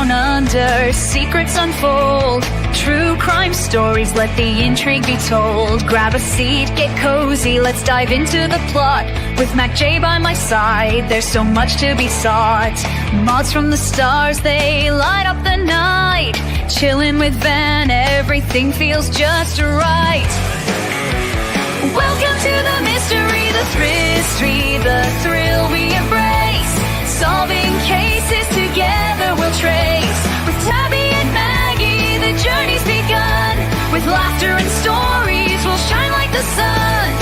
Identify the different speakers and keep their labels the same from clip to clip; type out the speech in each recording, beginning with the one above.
Speaker 1: down under, secrets unfold. True crime stories, let the intrigue be told. Grab a seat, get cozy, let's dive into the plot. With Mac J by my side, there's so much to be sought. Mods from the stars, they light up the night. Chillin' with Van, everything feels just right. Welcome to the mystery, the thrill, the thrill we embrace. Solving cases together we'll trace. With Tabby and Maggie, the journey's begun. With laughter and stories, we'll shine like the sun.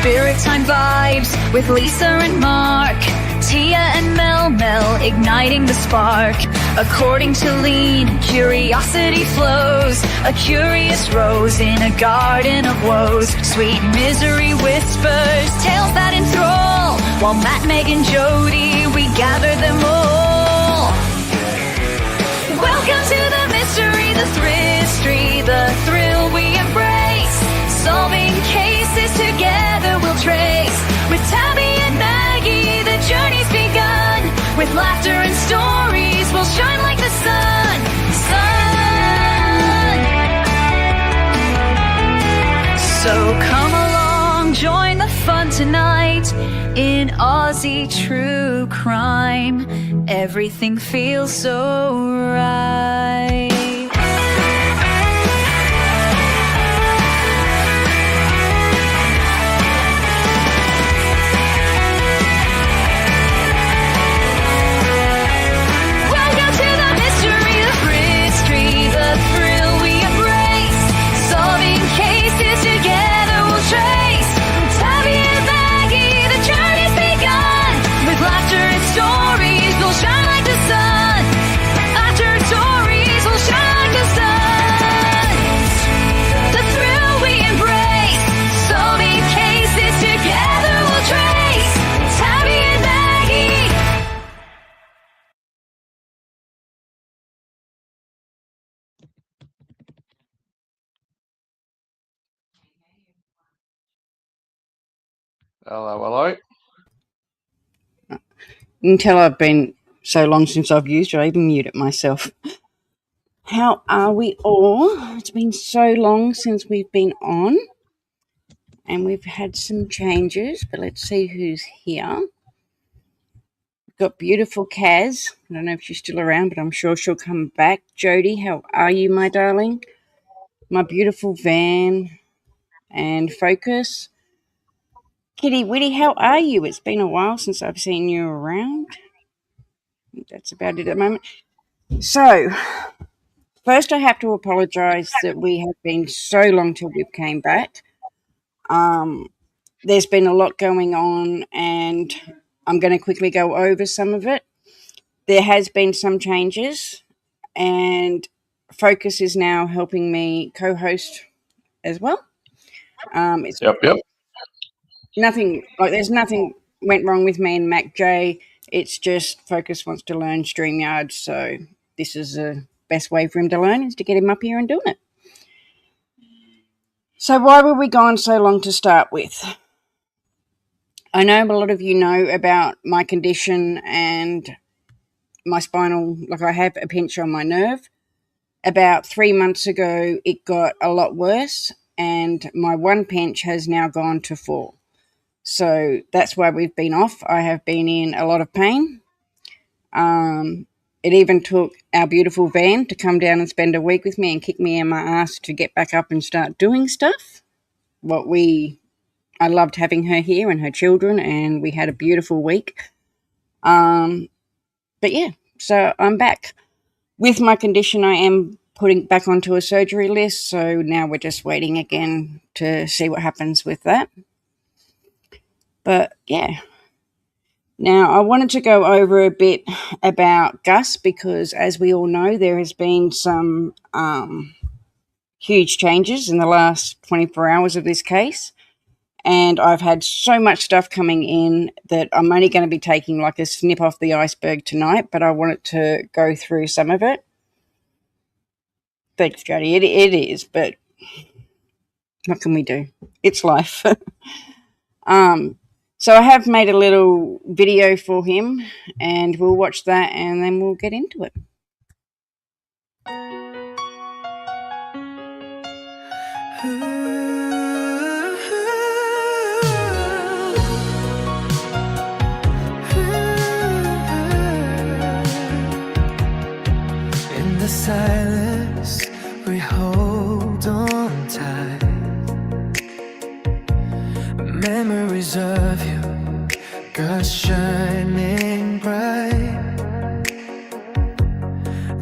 Speaker 1: Spirit Time vibes with Lisa and Mark. Tia and Mel igniting the spark. According to Lean, curiosity flows. A curious rose in a garden of woes. Sweet misery whispers, tales that enthrall. While Matt, Meg, and Jody, we gather them all. Welcome to the mystery, the thrill we embrace. Solving cases together we'll trace. With Tabby and Maggie, the journey's begun. With laughter and stories, we'll shine like the sun. So come along, join the fun tonight. In Aussie true crime, everything feels so right.
Speaker 2: Hello.
Speaker 3: You can tell I've been so long since I've used it, I even muted myself. How are we all? It's been so long since we've been on, and we've had some changes, but let's see who's here. We've got beautiful Kaz. I don't know if she's still around, but I'm sure she'll come back. Jody, how are you, my darling? My beautiful Van and Focus. Kitty Witty, how are you? It's been a while since I've seen you around. That's about it at the moment. So, first I have to apologise that we have been so long till we came back. There's been a lot going on, and I'm going to quickly go over some of it. There has been some changes, and Focus is now helping me co-host as well.
Speaker 2: Yep.
Speaker 3: There's nothing went wrong with me and Mac J. It's just Focus wants to learn StreamYard, so this is the best way for him to learn, is to get him up here and doing it. So why were we gone so long to start with? I know a lot of you know about my condition and my spinal, I have a pinch on my nerve. About 3 months ago, it got a lot worse, and my one pinch has now gone to 4. So that's why we've been off. I have been in a lot of pain. It even took our beautiful Van to come down and spend a week with me and kick me in my ass to get back up and start doing stuff. I loved having her here and her children, and we had a beautiful week. But yeah, so I'm back. With my condition, I am putting back onto a surgery list, so now we're just waiting again to see what happens with that. But yeah. Now, I wanted to go over a bit about Gus because, as we all know, there has been some huge changes in the last 24 hours of this case. And I've had so much stuff coming in that I'm only going to be taking like a snip off the iceberg tonight, but I wanted to go through some of it. Thanks, Jody. It is, but What can we do? It's life. So I have made a little video for him, and we'll watch that, and then we'll get into it.
Speaker 4: In the silence, we hold on tight. Memories of you, girl, shining bright.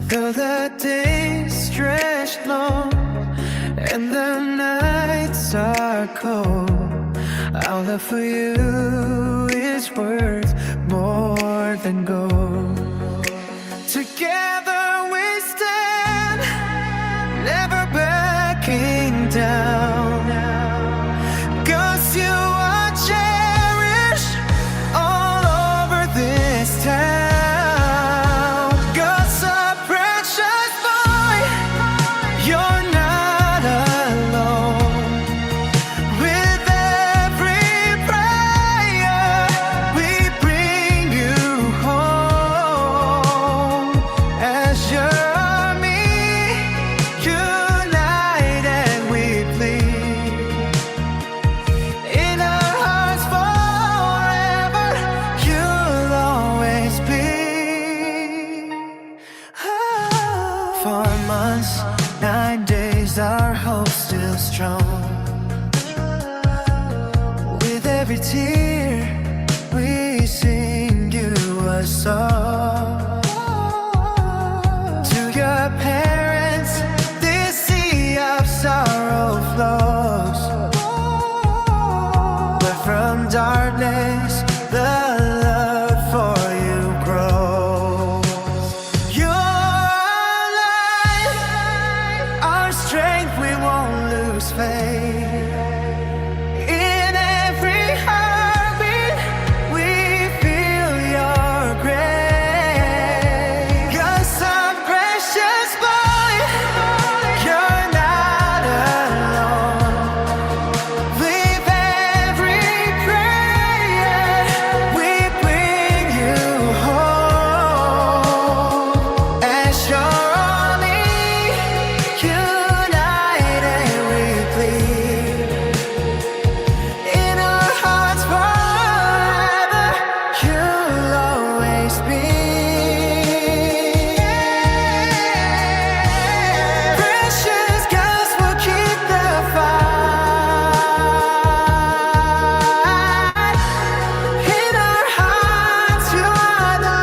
Speaker 4: Though the days stretch long and the nights are cold, our love for you is worth more than gold. Together we stand, never backing down. 'Cause you are cherished all over this town. 'Cause a precious boy, you're not alone. With every prayer, we bring you home. As your army, united we plead. In our hearts forever, you'll always be. 4 months, 9 days, our hope still strong. With every tear, we sing you a song. To your parents, this sea of sorrow flows. But from darkness, the love for you grows. You're our life, our strength, we won't lose faith. In every heartbeat, we feel your grace. You're some precious boy, you're not alone. With every prayer, we bring you home. As your army, united we plead. In our hearts forever, you'll always be. Precious gifts will keep the fight. In our hearts, you are the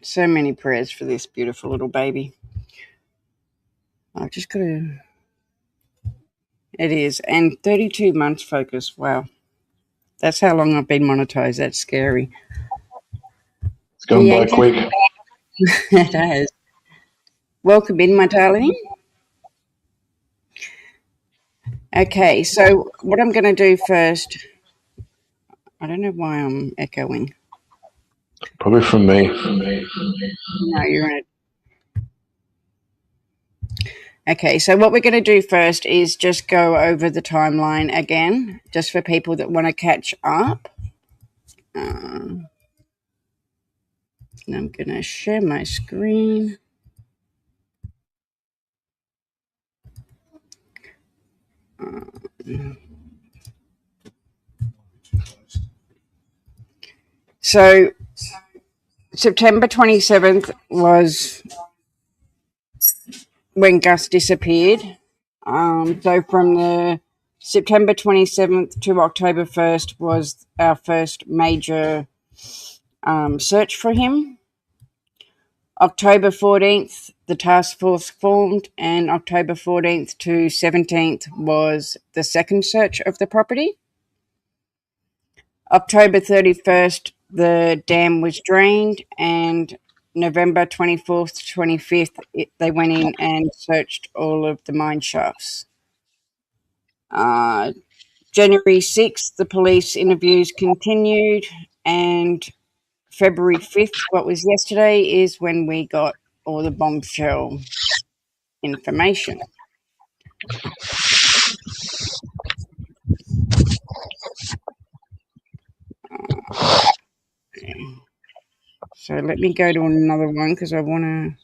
Speaker 3: So many prayers for this beautiful little baby. I've just got to... It is. And 32 months focus. Wow. That's how long I've been monetized. That's scary.
Speaker 2: It's gone by
Speaker 3: Bianca?
Speaker 2: quick.
Speaker 3: It has. Welcome in, my darling. Okay, so what I'm going to do first... I don't know why I'm echoing.
Speaker 2: Probably from me.
Speaker 3: No, you're in it. Okay, so what we're going to do first is just go over the timeline again, just for people that want to catch up. And I'm going to share my screen. So September 27th was when Gus disappeared. So from the September 27th to October 1st was our first major search for him. October 14th, the task force formed, and October 14th to 17th was the second search of the property. October 31st, the dam was drained, and November 24th to 25th, they went in and searched all of the mine shafts. January 6th, the police interviews continued, and February 5th, what was yesterday, is when we got all the bombshell information. So let me go to another one because I want to.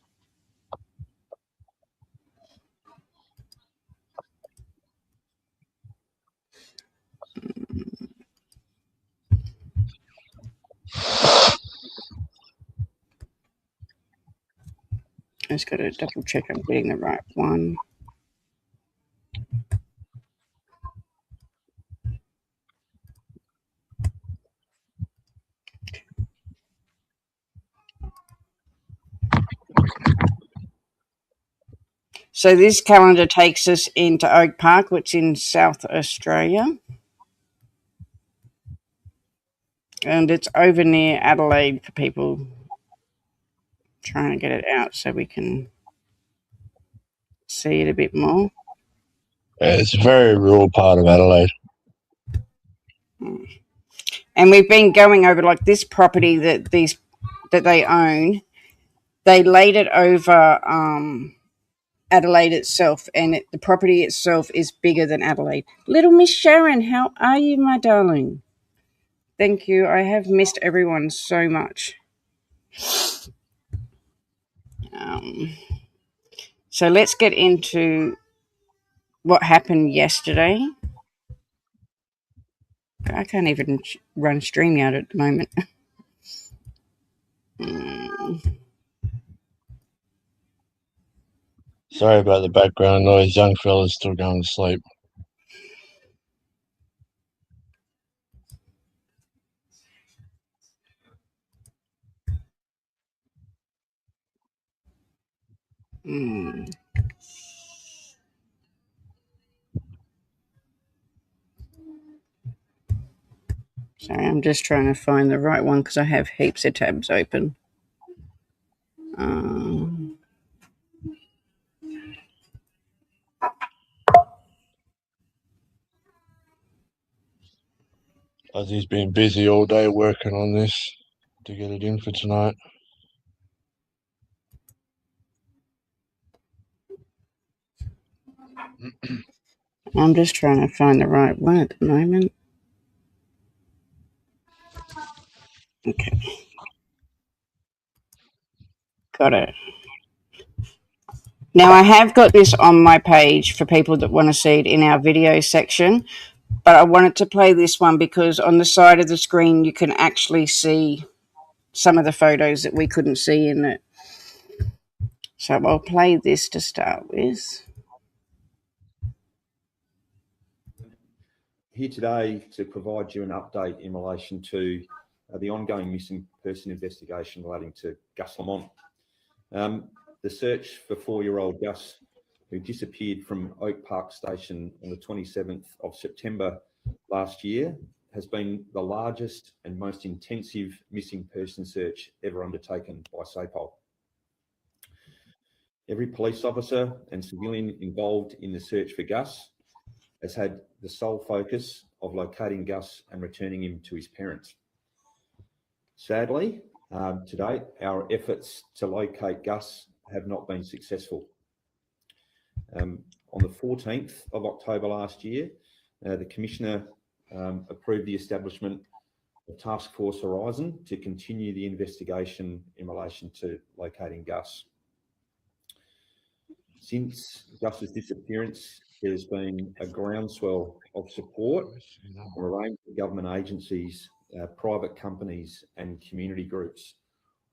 Speaker 3: I just got to double check I'm getting the right one. So this calendar takes us into Oak Park, which is in South Australia. And it's over near Adelaide for people trying to get it out so we can see it a bit more.
Speaker 2: Yeah, it's a very rural part of Adelaide.
Speaker 3: And we've been going over like this property that they own. They laid it over Adelaide itself, and the property itself is bigger than Adelaide. Little Miss Sharon, how are you, my darling? Thank you. I have missed everyone so much. So let's get into what happened yesterday. I can't even run StreamYard at the moment.
Speaker 2: Sorry about the background noise. Young fella's still going to sleep.
Speaker 3: Sorry, I'm just trying to find the right one because I have heaps of tabs open.
Speaker 2: Ozzy's been busy all day working on this to get it in for tonight.
Speaker 3: I'm just trying to find the right one at the moment. Okay. Got it. Now, I have got this on my page for people that want to see it in our video section, but I wanted to play this one because on the side of the screen you can actually see some of the photos that we couldn't see in it. So I'll play this to start with.
Speaker 5: Here today to provide you an update in relation to the ongoing missing person investigation relating to Gus Lamont. The search for 4-year-old Gus, who disappeared from Oak Park Station on the 27th of September last year, has been the largest and most intensive missing person search ever undertaken by SAPOL. Every police officer and civilian involved in the search for Gus has had the sole focus of locating Gus and returning him to his parents. Sadly, to date, our efforts to locate Gus have not been successful. On the 14th of October last year, the Commissioner approved the establishment of Task Force Horizon to continue the investigation in relation to locating Gus. Since Gus's disappearance, there's been a groundswell of support from a range of government agencies, private companies and community groups,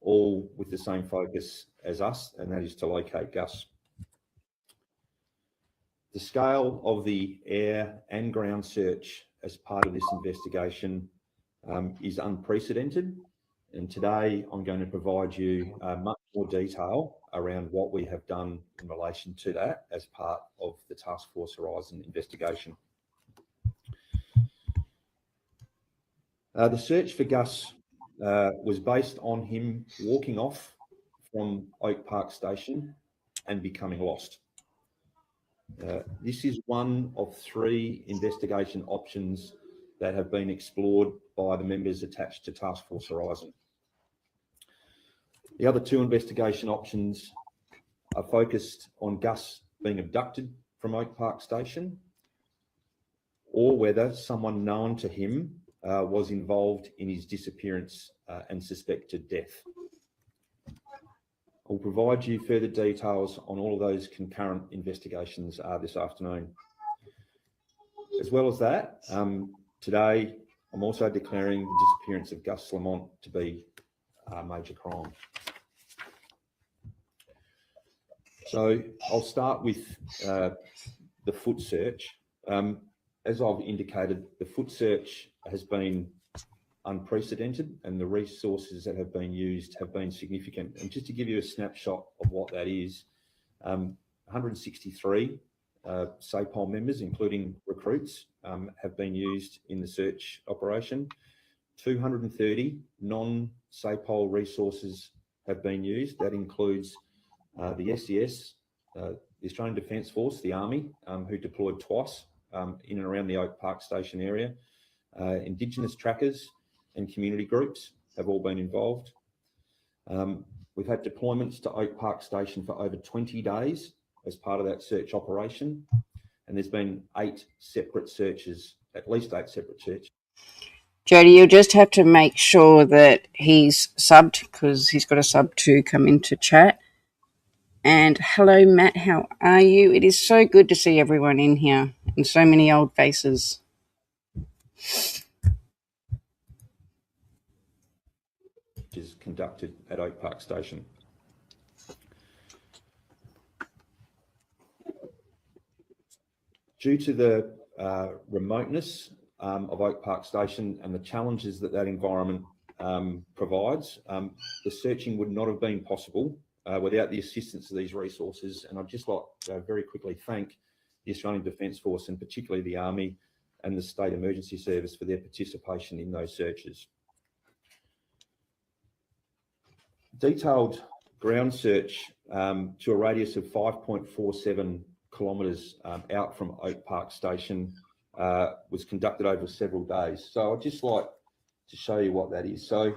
Speaker 5: all with the same focus as us, and that is to locate Gus. The scale of the air and ground search as part of this investigation is unprecedented, and today I'm going to provide you much more detail around what we have done in relation to that as part of the Task Force Horizon investigation. The search for Gus was based on him walking off from Oak Park Station and becoming lost. This is one of 3 investigation options that have been explored by the members attached to Task Force Horizon. The other 2 investigation options are focused on Gus being abducted from Oak Park Station, or whether someone known to him was involved in his disappearance and suspected death. I'll provide you further details on all of those concurrent investigations this afternoon. As well as that, today I'm also declaring the disappearance of Gus Lamont to be a major crime. So I'll start with the foot search. As I've indicated, the foot search has been unprecedented and the resources that have been used have been significant. And just to give you a snapshot of what that is, 163 SAPOL members, including recruits, have been used in the search operation. 230 non-SAPOL resources have been used. That includes the SES, the Australian Defence Force, the Army, who deployed twice in and around the Oak Park Station area. Indigenous trackers and community groups have all been involved. We've had deployments to Oak Park Station for over 20 days as part of that search operation. And there's been 8 separate searches, at least 8 separate searches.
Speaker 3: Jody, you'll just have to make sure that he's subbed, because he's got a sub to come into chat. And hello, Matt, how are you? It is so good to see everyone in here and so many old faces.
Speaker 5: Which is conducted at Oak Park Station. Due to the remoteness of Oak Park Station and the challenges that environment provides, the searching would not have been possible without the assistance of these resources. And I'd just like to very quickly thank the Australian Defence Force and particularly the Army and the State Emergency Service for their participation in those searches. Detailed ground search to a radius of 5.47 kilometres out from Oak Park Station was conducted over several days. So I'd just like to show you what that is. So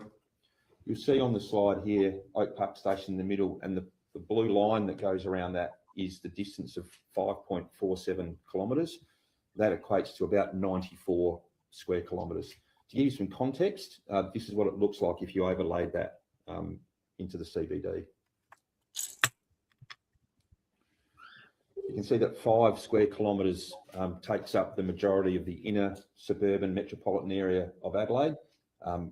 Speaker 5: you'll see on the slide here, Oak Park Station in the middle, and the blue line that goes around that is the distance of 5.47 kilometres. That equates to about 94 square kilometres. To give you some context, this is what it looks like if you overlaid that into the CBD. You can see that 5 square kilometres takes up the majority of the inner suburban metropolitan area of Adelaide.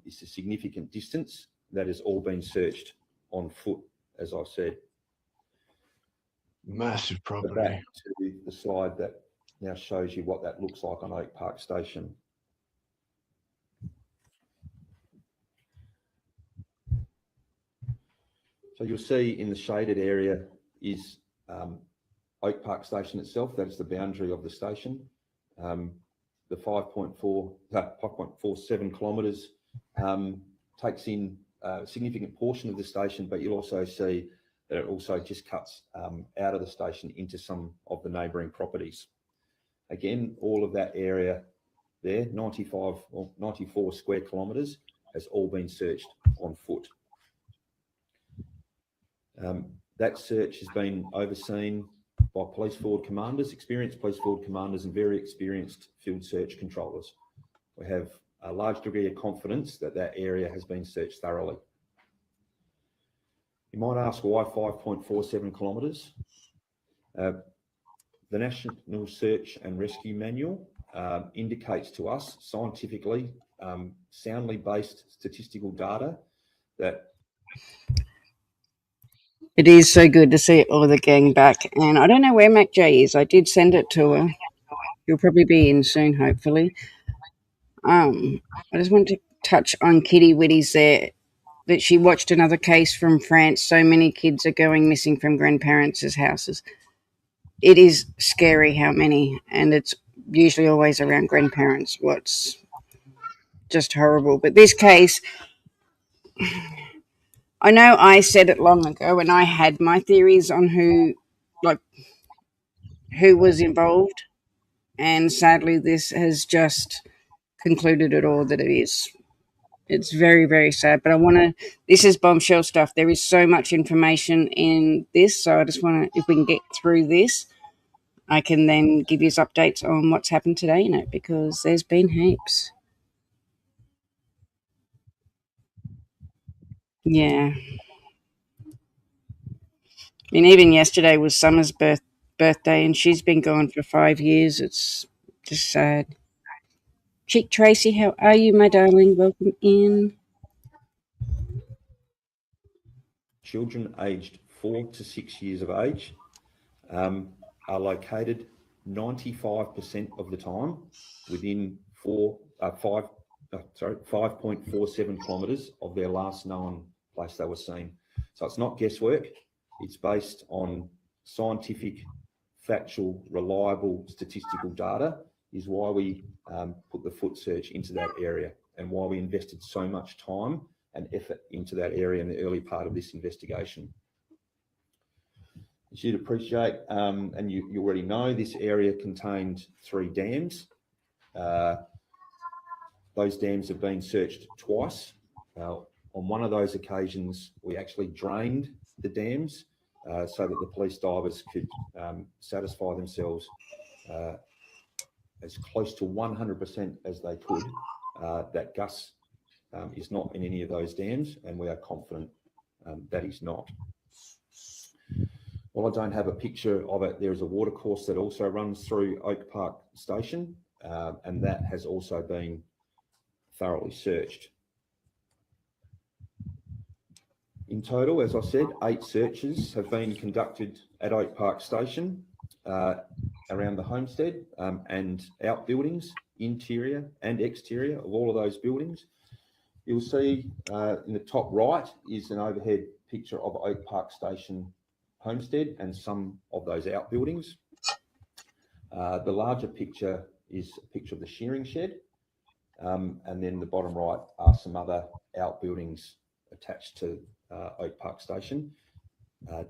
Speaker 5: It's a significant distance that has all been searched on foot, as I've said.
Speaker 2: Massive property.
Speaker 5: Back to the slide that now shows you what that looks like on Oak Park Station. So you'll see in the shaded area is Oak Park Station itself. That's the boundary of the station. The 5.47 kilometres takes in a significant portion of the station, but you'll also see that it also just cuts out of the station into some of the neighbouring properties. Again, all of that area there, 95 or 94 square kilometres, has all been searched on foot. That search has been overseen by police forward commanders, experienced police forward commanders and very experienced field search controllers. We have a large degree of confidence that that area has been searched thoroughly. You might ask why 5.47 kilometres? The National Search and Rescue Manual indicates to us scientifically, soundly based statistical data that
Speaker 3: It is so good to see all the gang back. And I don't know where Mac J is. I did send it to her. You'll probably be in soon, hopefully. I just want to touch on Kitty Witty's there, that she watched another case from France. So many kids are going missing from grandparents' houses. It is scary how many, and it's usually always around grandparents. What's just horrible. But this case, I know I said it long ago, and I had my theories on who was involved, and sadly, this has just concluded it all that it is. It's very, very sad, but I want to. This is bombshell stuff. There is so much information in this, so I just want to. If we can get through this, I can then give you updates on what's happened today in it, because there's been heaps. Yeah. I mean, even yesterday was Summer's birthday, and she's been gone for 5 years. It's just sad. Chick Tracy, how are you, my darling? Welcome in.
Speaker 5: Children aged 4 to 6 years of age are located 95% of the time within 5.47 kilometres of their last known place they were seen. So it's not guesswork. It's based on scientific, factual, reliable statistical data is why we put the foot search into that area and why we invested so much time and effort into that area in the early part of this investigation. As you'd appreciate, and you already know, this area contained 3 dams. Those dams have been searched twice. On one of those occasions, we actually drained the dams so that the police divers could satisfy themselves as close to 100% as they could that Gus is not in any of those dams, and we are confident that he's not. While I don't have a picture of it, there is a watercourse that also runs through Oak Park Station, and that has also been thoroughly searched. In total, as I said, 8 searches have been conducted at Oak Park Station around the homestead and outbuildings, interior and exterior of all of those buildings. You'll see in the top right is an overhead picture of Oak Park Station homestead and some of those outbuildings. The larger picture is a picture of the shearing shed, and then the bottom right are some other outbuildings attached to Oak Park Station,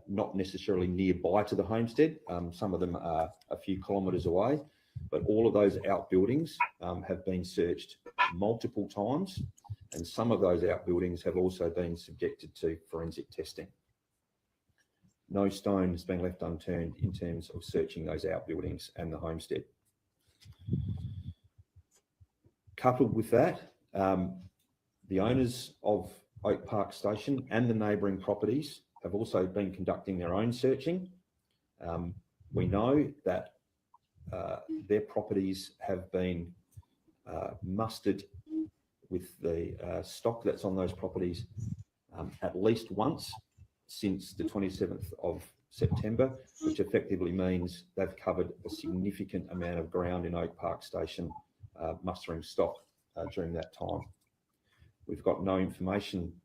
Speaker 5: not necessarily nearby to the homestead. Some of them are a few kilometres away, but all of those outbuildings have been searched multiple times, and some of those outbuildings have also been subjected to forensic testing. No stone has been left unturned in terms of searching those outbuildings and the homestead. Coupled with that, the owners of Oak Park Station and the neighbouring properties have also been conducting their own searching. We know that their properties have been mustered with the stock that's on those properties at least once since the 27th of September, which effectively means they've covered a significant amount of ground in Oak Park Station, mustering stock during that time. We've got no information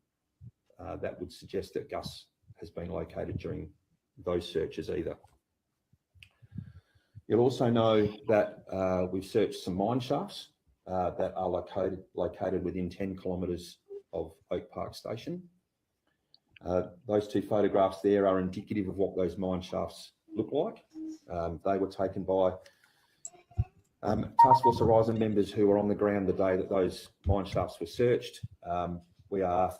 Speaker 5: that would suggest that Gus has been located during those searches either. You'll also know that we've searched some mine shafts that are located within 10 kilometres of Oak Park Station. Those 2 photographs there are indicative of what those mine shafts look like. They were taken by Task Force Horizon members who were on the ground the day that those mine shafts were searched. We are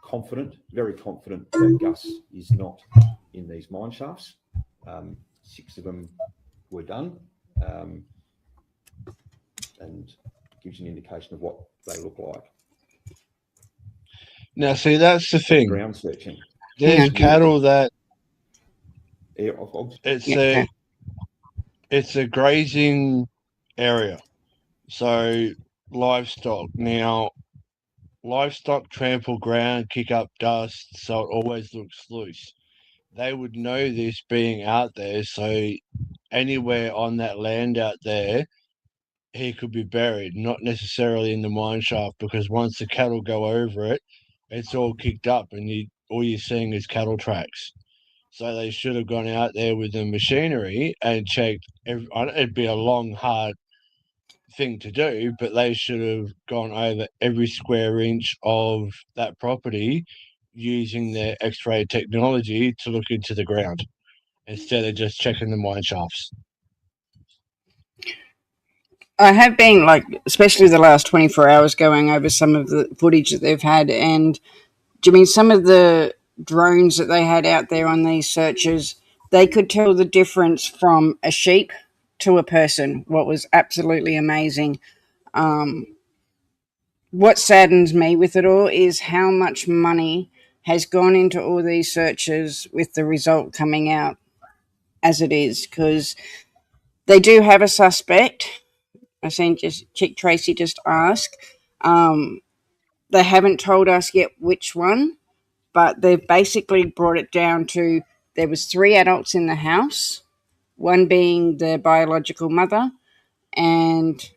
Speaker 5: confident, very confident, that Gus is not in these mine shafts. 6 of them were done, and gives you an indication of what they look like.
Speaker 2: Now, see, that's the thing.
Speaker 5: Ground searching.
Speaker 2: There's cattle that
Speaker 3: Yeah.
Speaker 2: it's a grazing area, so livestock. Now, livestock trample ground, kick up dust, so it always looks loose. They would know this being out there, so anywhere on that land out there, he could be buried, not necessarily in the mine shaft, because once the cattle go over it, it's all kicked up and all you're seeing is cattle tracks. So they should have gone out there with the machinery and checked. It'd be a long, hard thing to do, but they should have gone over every square inch of that property using their X-ray technology to look into the ground instead of just checking the mine shafts.
Speaker 3: I have been, like, especially the last 24 hours, going over some of the footage that they've had. And do you mean some of the drones that they had out there on these searches, they could tell the difference from a sheep to a person, what was absolutely amazing. What saddens me with it all is how much money has gone into all these searches with the result coming out as it is, because they do have a suspect. I seen just Chick Tracy just ask. They haven't told us yet which one, but they've basically brought it down to there was 3 adults in the house, one being the biological mother and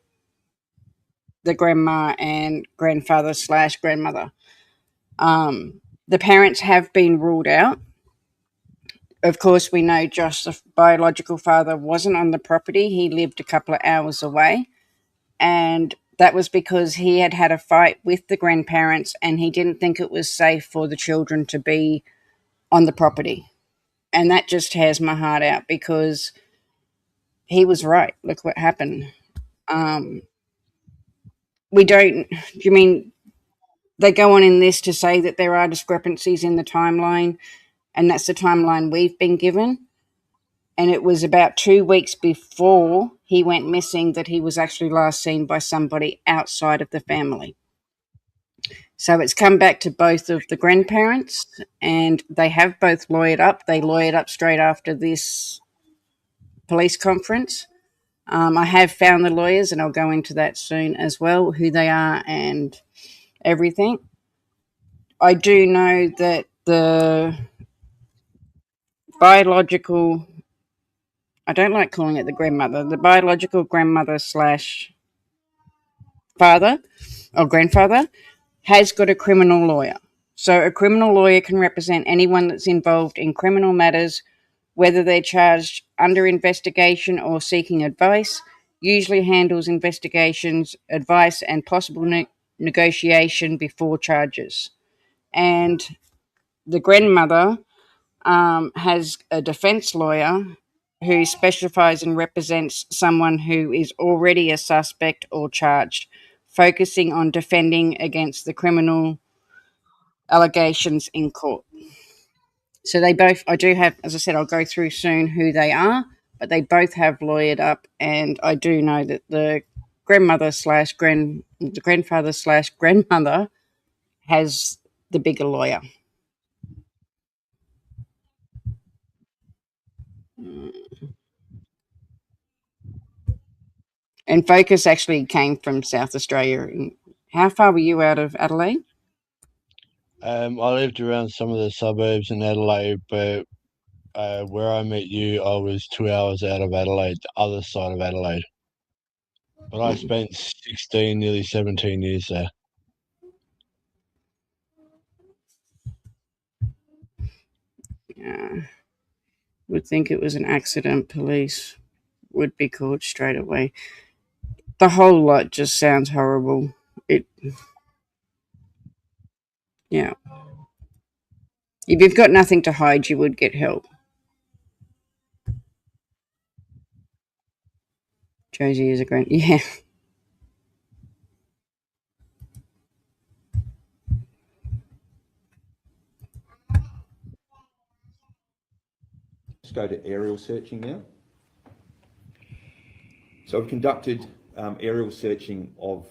Speaker 3: the grandma and grandfather / grandmother. The parents have been ruled out. Of course, we know Josh, the biological father, wasn't on the property. He lived a couple of hours away. And that was because he had had a fight with the grandparents and he didn't think it was safe for the children to be on the property. And that just tears my heart out because he was right. Look what happened. We don't, do you mean they go on in this to say that there are discrepancies in the timeline, and that's the timeline we've been given? And it was about 2 weeks before he went missing that he was actually last seen by somebody outside of the family. So it's come back to both of the grandparents, and they have both lawyered up. They lawyered up straight after this police conference. I have found the lawyers, and I'll go into that soon as well, who they are and everything. I do know that the biological, I don't like calling it the grandmother, the biological grandmother / father or grandfather has got a criminal lawyer. So a criminal lawyer can represent anyone that's involved in criminal matters, whether they're charged under investigation or seeking advice. Usually handles investigations, advice, and possible negotiation before charges. And the grandmother has a defense lawyer who specifies and represents someone who is already a suspect or charged, focusing on defending against the criminal allegations in court. So they both, I do have, as I said, I'll go through soon who they are, but they both have lawyered up, and I do know that the grandmother / the grandfather / grandmother has the bigger lawyer. And Focus actually came from South Australia. How far were you out of Adelaide?
Speaker 2: I lived around some of the suburbs in Adelaide, but where I met you, I was 2 hours out of Adelaide, the other side of Adelaide. But I spent 16, nearly 17 years there.
Speaker 3: Yeah. Would think it was an accident. Police would be called straight away. The whole lot just sounds horrible. Yeah. If you've got nothing to hide, you would get help. Josie is a great, yeah.
Speaker 5: Let's go to aerial searching now. So we've conducted aerial searching of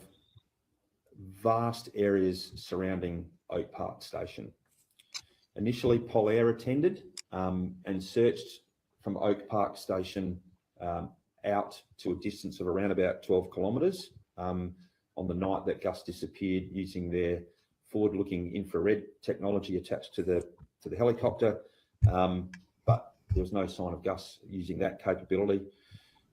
Speaker 5: vast areas surrounding Oak Park Station. Initially, Polair attended and searched from Oak Park Station out to a distance of around about 12 kilometres on the night that Gus disappeared, using their forward-looking infrared technology attached to the helicopter, but there was no sign of Gus using that capability.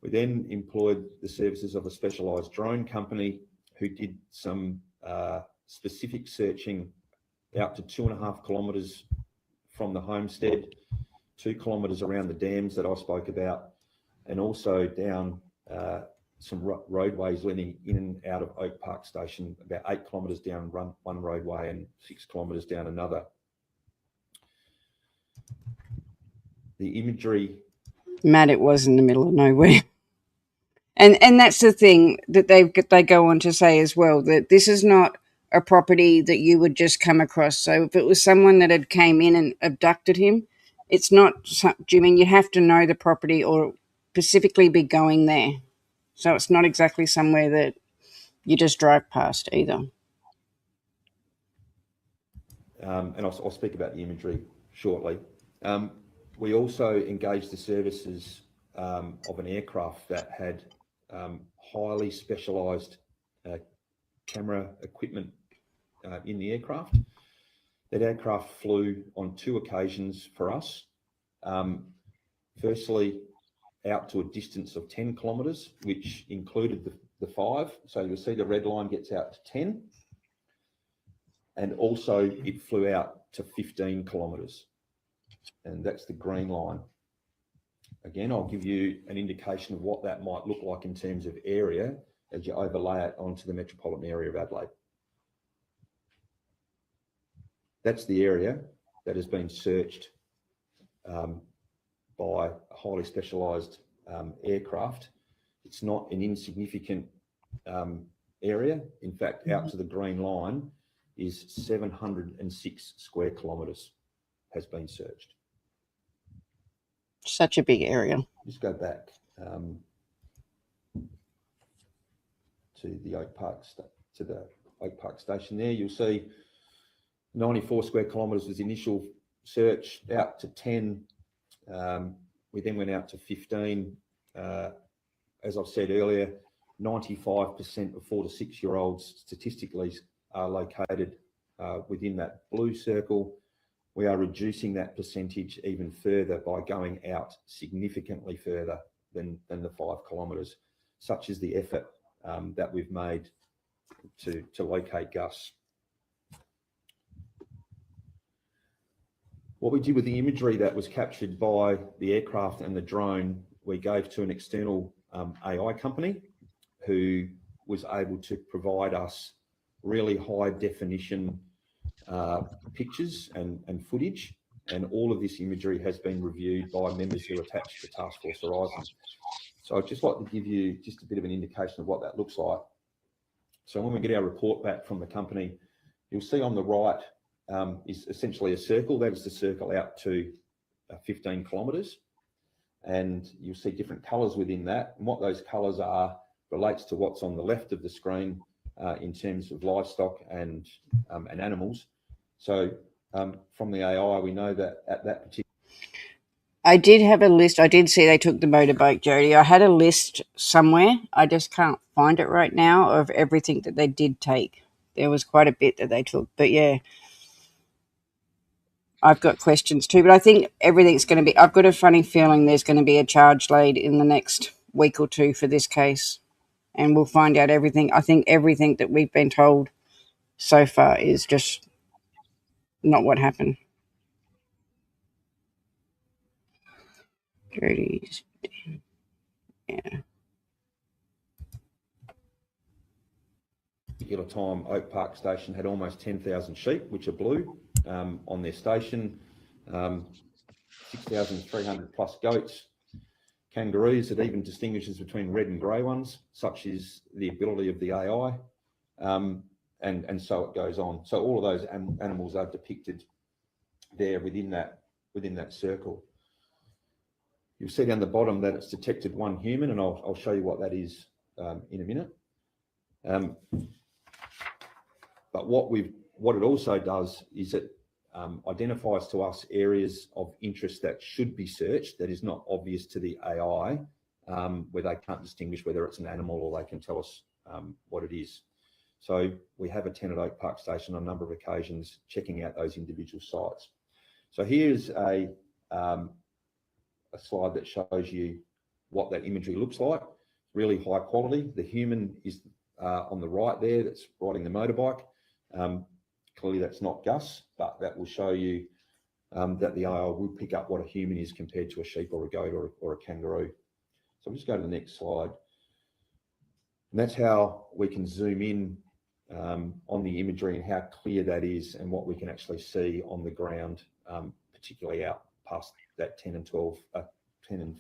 Speaker 5: We then employed the services of a specialised drone company who did some specific searching out to 2.5 kilometres from the homestead, 2 kilometres around the dams that I spoke about, and also down some roadways leading in and out of Oak Park Station, about 8 kilometres down one roadway and 6 kilometres down another. The imagery,
Speaker 3: Mad it was in the middle of nowhere. And that's the thing that they go on to say as well, that this is not a property that you would just come across. So if it was someone that had came in and abducted him, it's not. Do you mean you have to know the property or specifically be going there? So it's not exactly somewhere that you just drive past either.
Speaker 5: and I'll speak about the imagery shortly. We also engaged the services of an aircraft that had highly specialised camera equipment in the aircraft. That aircraft flew on 2 occasions for us. Firstly, out to a distance of 10 kilometres, which included the 5. So you'll see the red line gets out to 10. And also it flew out to 15 kilometres. And that's the green line. Again, I'll give you an indication of what that might look like in terms of area as you overlay it onto the metropolitan area of Adelaide. That's the area that has been searched by a highly specialised aircraft. It's not an insignificant area. In fact, out to the green line is 706 square kilometres has been searched.
Speaker 3: Such a big area.
Speaker 5: Just go back to the Oak Park station there. You'll see 94 square kilometres was the initial search, out to 10. We then went out to 15. As I've said earlier, 95% of 4 to 6 year olds statistically are located within that blue circle. We are reducing that percentage even further by going out significantly further than the 5 kilometres, such as the effort that we've made to locate Gus. What we did with the imagery that was captured by the aircraft and the drone, we gave to an external AI company who was able to provide us really high definition pictures and footage, and all of this imagery has been reviewed by members who are attached to Task Force Horizon. So I'd just like to give you just a bit of an indication of what that looks like. So when we get our report back from the company, you'll see on the right is essentially a circle. That is the circle out to 15 kilometres, and you'll see different colours within that. And what those colours are relates to what's on the left of the screen in terms of livestock and animals. So from the AI, we know that at that particular...
Speaker 3: I did have a list. I did see they took the motorbike, Jody. I had a list somewhere. I just can't find it right now of everything that they did take. There was quite a bit that they took. But yeah, I've got questions too. But I think everything's going to be... I've got a funny feeling there's going to be a charge laid in the next week or two for this case. And we'll find out everything. I think everything that we've been told so far is just not what happened. Jody's, yeah.
Speaker 5: Particular time, Oak Park Station had almost 10,000 sheep, which are blue, on their station, 6,300 plus goats, kangaroos. It even distinguishes between red and grey ones, such is the ability of the AI, and so it goes on. So all of those animals are depicted there within that circle. You'll see down the bottom that it's detected 1 human, and I'll show you what that is in a minute. But what it also does is it identifies to us areas of interest that should be searched that is not obvious to the AI, where they can't distinguish whether it's an animal or they can tell us what it is. So we have attended Oak Park Station on a number of occasions checking out those individual sites. So here's a slide that shows you what that imagery looks like. Really high quality. The human is on the right there that's riding the motorbike. Clearly that's not Gus, but that will show you that the AI will pick up what a human is compared to a sheep or a goat or a kangaroo. So we'll just go to the next slide. And that's how we can zoom in on the imagery and how clear that is and what we can actually see on the ground, particularly out that 10 and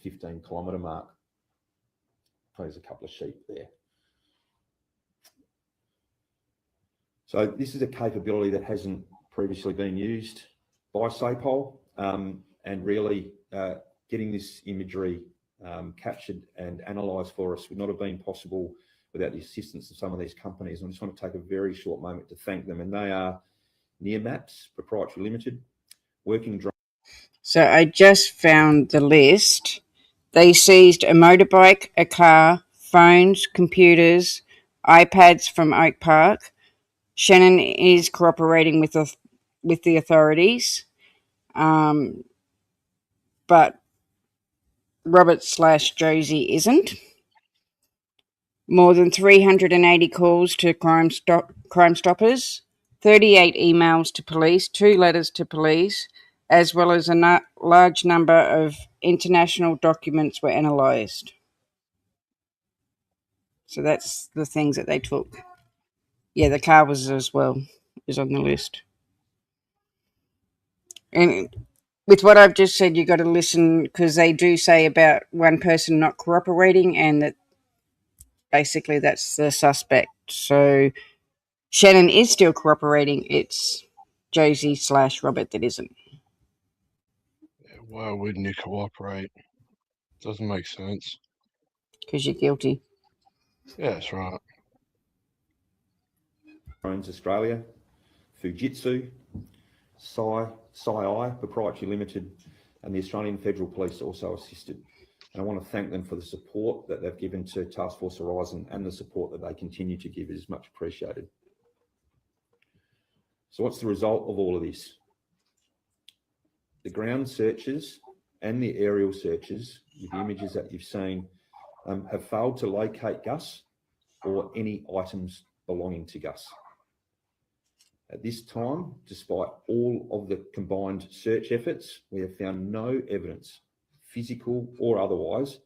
Speaker 5: 15 kilometre mark. There's a couple of sheep there. So this is a capability that hasn't previously been used by SAPOL, and really getting this imagery captured and analysed for us would not have been possible without the assistance of some of these companies. I just want to take a very short moment to thank them, and they are Nearmaps Proprietary Limited, Working Drone.
Speaker 3: So I just found the list. They seized a motorbike, a car, phones, computers, iPads from Oak Park. Shannon is cooperating with the authorities, but Robert/Josie isn't. More than 380 calls to Crime Stoppers, 38 emails to police, 2 letters to police, as well as a large number of international documents were analysed. So that's the things that they took. Yeah, the car was as well, is on the list. And with what I've just said, you got to listen, because they do say about one person not cooperating, and that basically that's the suspect. So Shannon is still cooperating. It's Josie/Robert that isn't.
Speaker 2: Why wouldn't you cooperate? Doesn't make sense.
Speaker 3: Because you're guilty.
Speaker 2: Yeah, that's right.
Speaker 5: Drones Australia, Fujitsu, SciI Proprietary Limited, and the Australian Federal Police also assisted. And I want to thank them for the support that they've given to Task Force Horizon, and the support that they continue to give is much appreciated. So what's the result of all of this? The ground searches and the aerial searches, with the images that you've seen, have failed to locate Gus or any items belonging to Gus. At this time, despite all of the combined search efforts, we have found no evidence, physical or otherwise,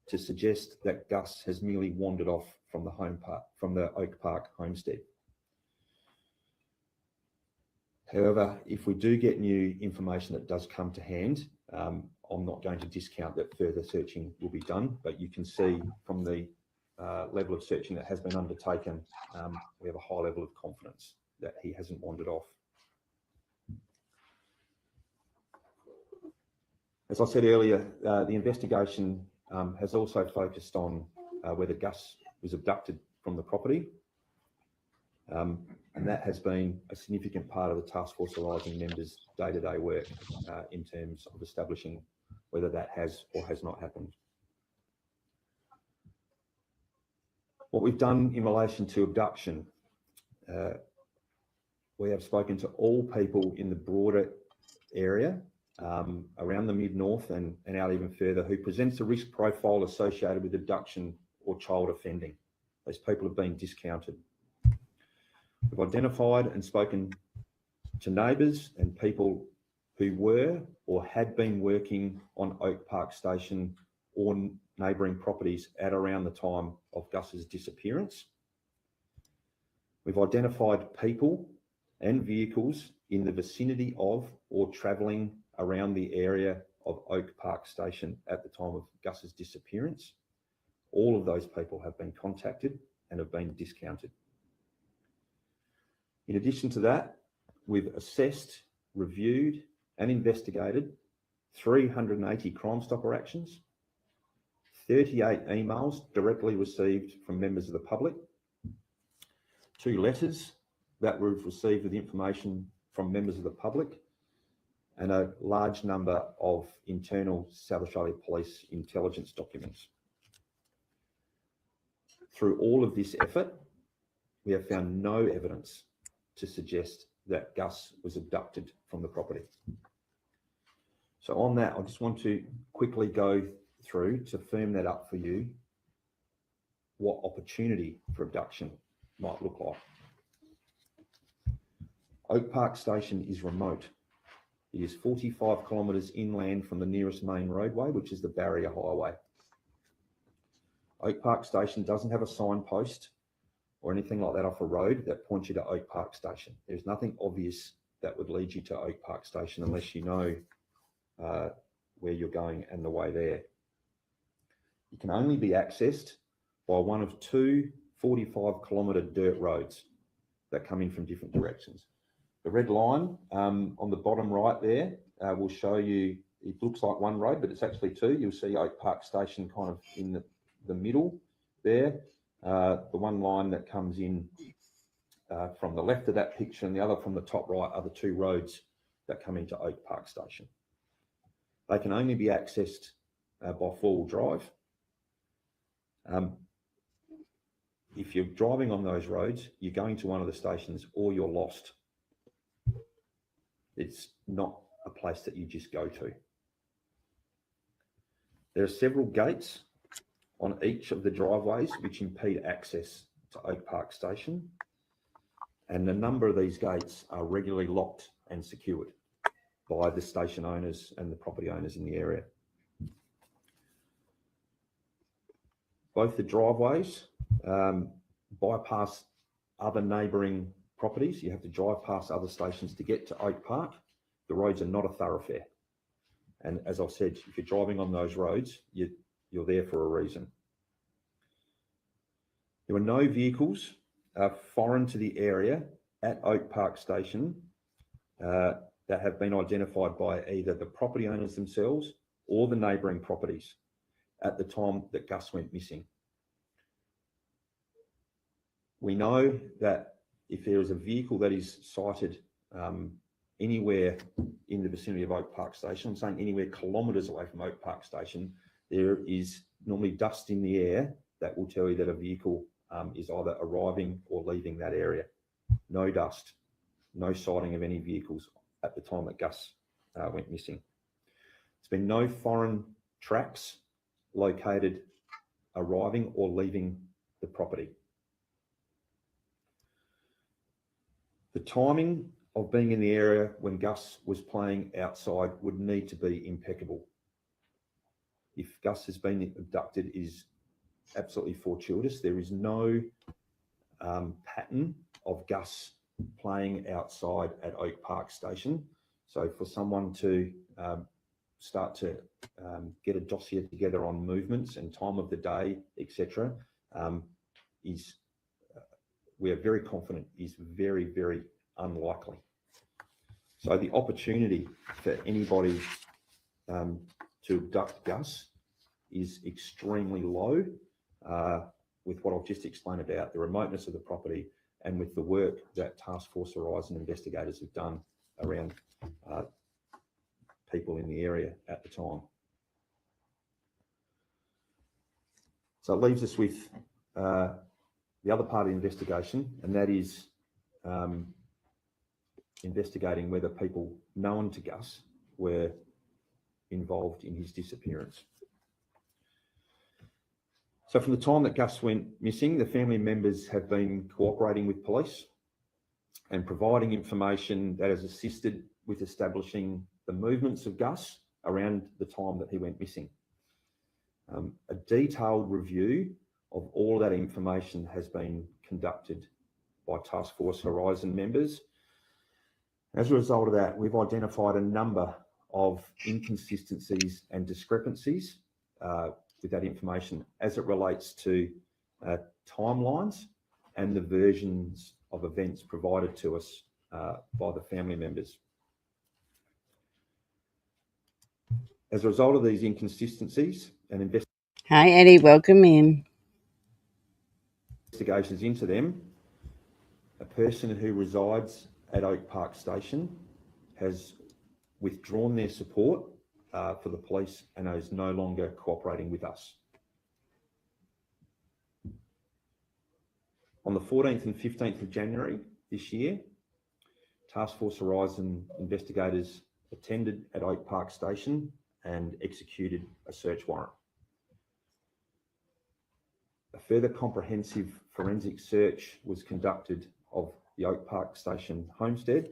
Speaker 5: to suggest that Gus has merely wandered off from the Oak Park homestead. However, if we do get new information that does come to hand, I'm not going to discount that further searching will be done, but you can see from the level of searching that has been undertaken, we have a high level of confidence that he hasn't wandered off. As I said earlier, the investigation has also focused on whether Gus was abducted from the property. And that has been a significant part of the Task Force Horizon members' day-to-day work in terms of establishing whether that has or has not happened. What we've done in relation to abduction, we have spoken to all people in the broader area around the mid-north and out even further who presents a risk profile associated with abduction or child offending. Those people have been discounted. We've identified and spoken to neighbours and people who were or had been working on Oak Park Station or neighbouring properties at around the time of Gus's disappearance. We've identified people and vehicles in the vicinity of or travelling around the area of Oak Park Station at the time of Gus's disappearance. All of those people have been contacted and have been discounted. In addition to that, we've assessed, reviewed and investigated 380 Crime Stopper actions, 38 emails directly received from members of the public, 2 letters that we've received with information from members of the public, and a large number of internal South Australia Police intelligence documents. Through all of this effort, we have found no evidence to suggest that Gus was abducted from the property. So on that, I just want to quickly go through to firm that up for you, what opportunity for abduction might look like. Oak Park Station is remote. It is 45 kilometres inland from the nearest main roadway, which is the Barrier Highway. Oak Park Station doesn't have a signpost or anything like that off a road that points you to Oak Park Station. There's nothing obvious that would lead you to Oak Park Station unless you know where you're going and the way there. It can only be accessed by one of two 45-kilometre dirt roads that come in from different directions. The red line on the bottom right there will show you, it looks like one road, but it's actually two. You'll see Oak Park Station kind of in the middle there. The one line that comes in from the left of that picture and the other from the top right are the two roads that come into Oak Park Station. They can only be accessed by four-wheel drive. If you're driving on those roads, you're going to one of the stations or you're lost. It's not a place that you just go to. There are several gates on each of the driveways which impede access to Oak Park Station, and a number of these gates are regularly locked and secured by the station owners and the property owners in the area. Both the driveways bypass other neighbouring properties. You have to drive past other stations to get to Oak Park. The roads are not a thoroughfare. And as I've said, if you're driving on those roads, you're there for a reason. There were no vehicles foreign to the area at Oak Park Station that have been identified by either the property owners themselves or the neighbouring properties at the time that Gus went missing. We know that if there is a vehicle that is sighted anywhere in the vicinity of Oak Park Station, I'm saying anywhere kilometres away from Oak Park Station, there is normally dust in the air that will tell you that a vehicle is either arriving or leaving that area. No dust, no sighting of any vehicles at the time that Gus went missing. There's been no foreign tracks located arriving or leaving the property. The timing of being in the area when Gus was playing outside would need to be impeccable. If Gus has been abducted, it is absolutely fortuitous. There is no pattern of Gus playing outside at Oak Park Station. So for someone to start to get a dossier together on movements and time of the day, etc., we are very confident is very, very unlikely. So the opportunity for anybody to abduct Gus is extremely low with what I've just explained about the remoteness of the property and with the work that Task Force Horizon investigators have done around people in the area at the time. So it leaves us with the other part of the investigation, and that is investigating whether people known to Gus were involved in his disappearance. So from the time that Gus went missing, the family members have been cooperating with police and providing information that has assisted with establishing the movements of Gus around the time that he went missing. A detailed review of all that information has been conducted by Task Force Horizon members. As a result of that, we've identified a number of inconsistencies and discrepancies with that information as it relates to timelines and the versions of events provided to us by the family members. As a result of these inconsistencies and
Speaker 3: Hi, Eddie. Welcome in.
Speaker 5: investigations into them, a person who resides at Oak Park Station has withdrawn their support for the police and is no longer cooperating with us. On the 14th and 15th of January this year, Task Force Horizon investigators attended at Oak Park Station and executed a search warrant. A further comprehensive forensic search was conducted of the Oak Park Station homestead,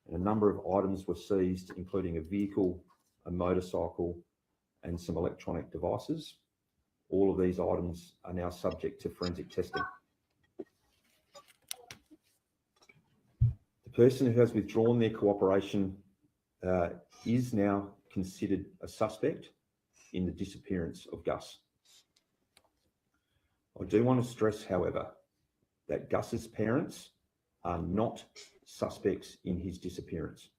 Speaker 5: and a number of items were seized, including a vehicle, a motorcycle, and some electronic devices. All of these items are now subject to forensic testing. The person who has withdrawn their cooperation is now considered a suspect in the disappearance of Gus. I do want to stress, however, that Gus's parents are not suspects in his disappearance.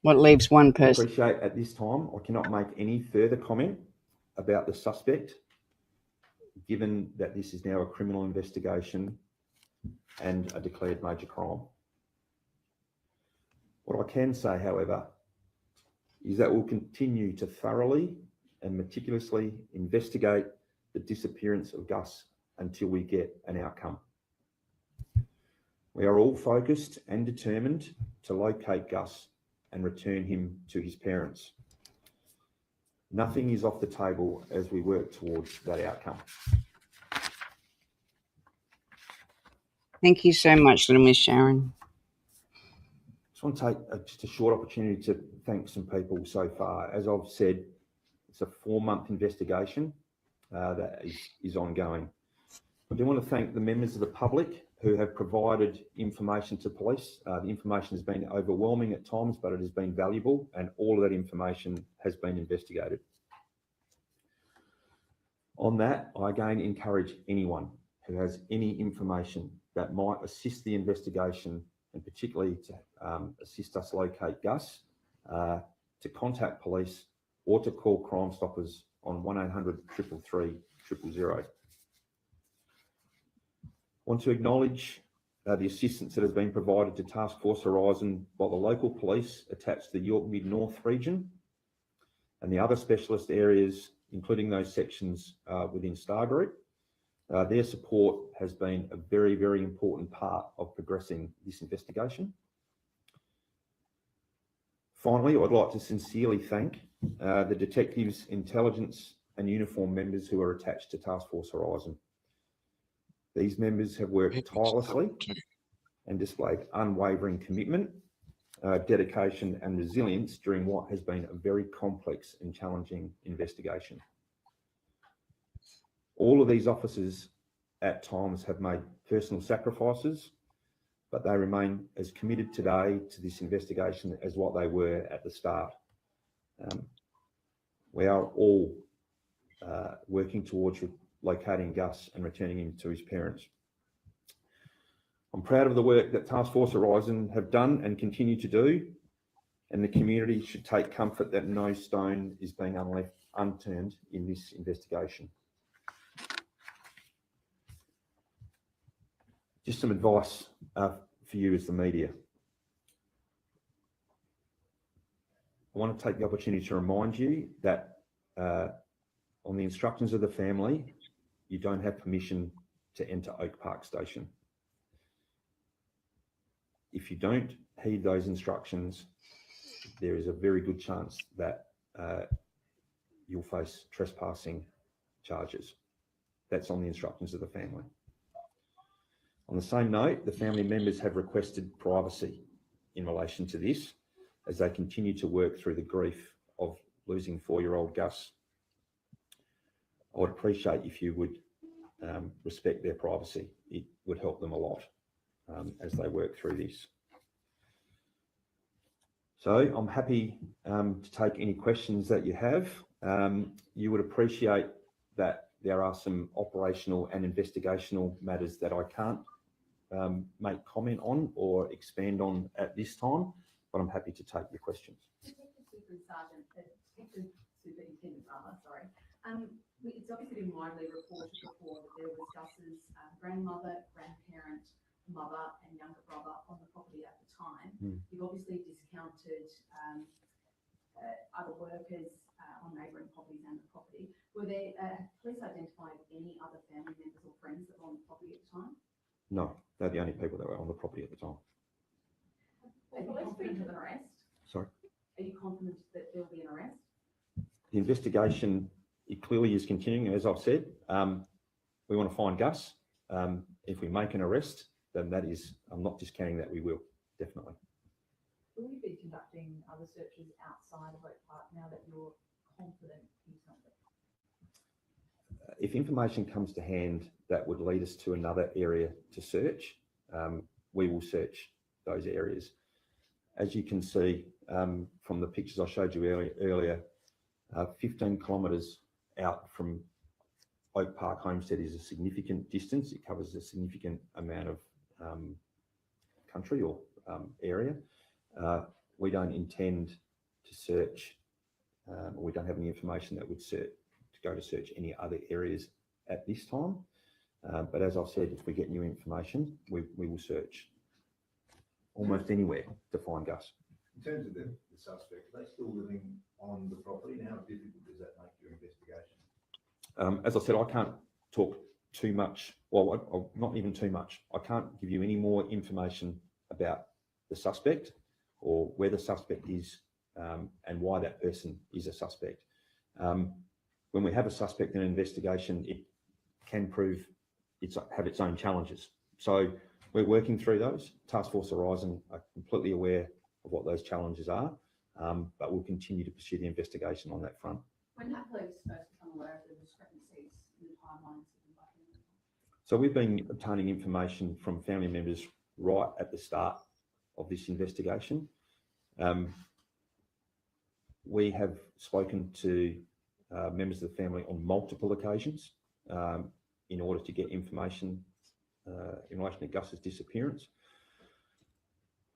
Speaker 3: What leaves one
Speaker 5: I
Speaker 3: person?
Speaker 5: appreciate at this time I cannot make any further comment about the suspect, given that this is now a criminal investigation and a declared major crime. What I can say, however, is that we'll continue to thoroughly and meticulously investigate the disappearance of Gus until we get an outcome. We are all focused and determined to locate Gus and return him to his parents. Nothing is off the table as we work towards that outcome.
Speaker 3: Thank you so much, little Miss Sharon.
Speaker 5: I just want to take just a short opportunity to thank some people so far. As I've said, it's a 4-month investigation that is ongoing. I do want to thank the members of the public who have provided information to police. The information has been overwhelming at times, but it has been valuable, and all of that information has been investigated. On that, I again encourage anyone who has any information that might assist the investigation, and particularly to assist us locate Gus, to contact police or to call Crime Stoppers on 1800 333 000. I want to acknowledge the assistance that has been provided to Task Force Horizon by the local police attached to the York Mid-North region and the other specialist areas, including those sections within Star Group. Their support has been a very, very important part of progressing this investigation. Finally, I'd like to sincerely thank the detectives, intelligence and uniform members who are attached to Task Force Horizon. These members have worked tirelessly and displayed unwavering commitment, dedication and resilience during what has been a very complex and challenging investigation. All of these officers at times have made personal sacrifices, but they remain as committed today to this investigation as what they were at the start. We are all working towards locating Gus and returning him to his parents. I'm proud of the work that Task Force Horizon have done and continue to do, and the community should take comfort that no stone is being left unturned in this investigation. Just some advice for you as the media. I want to take the opportunity to remind you that on the instructions of the family, you don't have permission to enter Oak Park Station. If you don't heed those instructions, there is a very good chance that you'll face trespassing charges. That's on the instructions of the family. On the same note, the family members have requested privacy in relation to this as they continue to work through the grief of losing 4-year-old Gus. I would appreciate if you would respect their privacy. It would help them a lot as they work through this. So I'm happy to take any questions that you have. You would appreciate that there are some operational and investigational matters that I can't make comment on or expand on at this time, but I'm happy to take your questions.
Speaker 6: It's obviously been widely reported before that there was Gus's grandmother, grandparent, mother and younger brother on the property at the time. You've obviously discounted other workers on neighbouring properties and the property. Were there police identified any other family members or friends that were on the property at the time?
Speaker 5: No, they're the only people that were on the property at the time.
Speaker 6: Are you confident of an arrest?
Speaker 5: Sorry?
Speaker 6: Are you confident that there will be an arrest?
Speaker 5: The investigation, it clearly is continuing, as I've said. We want to find Gus. If we make an arrest, then that is, I'm not discounting that we will, definitely.
Speaker 6: Will you be conducting other searches outside of Oak Park now that you're confident in something?
Speaker 5: If information comes to hand that would lead us to another area to search, we will search those areas. As you can see, from the pictures I showed you earlier, 15 kilometres out from Oak Park Homestead is a significant distance. It covers a significant amount of country or area. We don't intend to search, or we don't have any information that would go to search any other areas at this time. But as I've said, if we get new information, we will search almost anywhere to find Gus.
Speaker 7: In terms of the suspect, are they still living on the property? And how difficult does that make your investigation?
Speaker 5: As I said, I can't talk too much, well, not even too much. I can't give you any more information about the suspect or where the suspect is and why that person is a suspect. When we have a suspect in an investigation, it can have its own challenges. So we're working through those. Task Force Horizon are completely aware of what those challenges are, but we'll continue to pursue the investigation on that front.
Speaker 6: When did police first become aware of the discrepancies in the timelines?
Speaker 5: So we've been obtaining information from family members right at the start of this investigation. We have spoken to members of the family on multiple occasions in order to get information in relation to Gus's disappearance.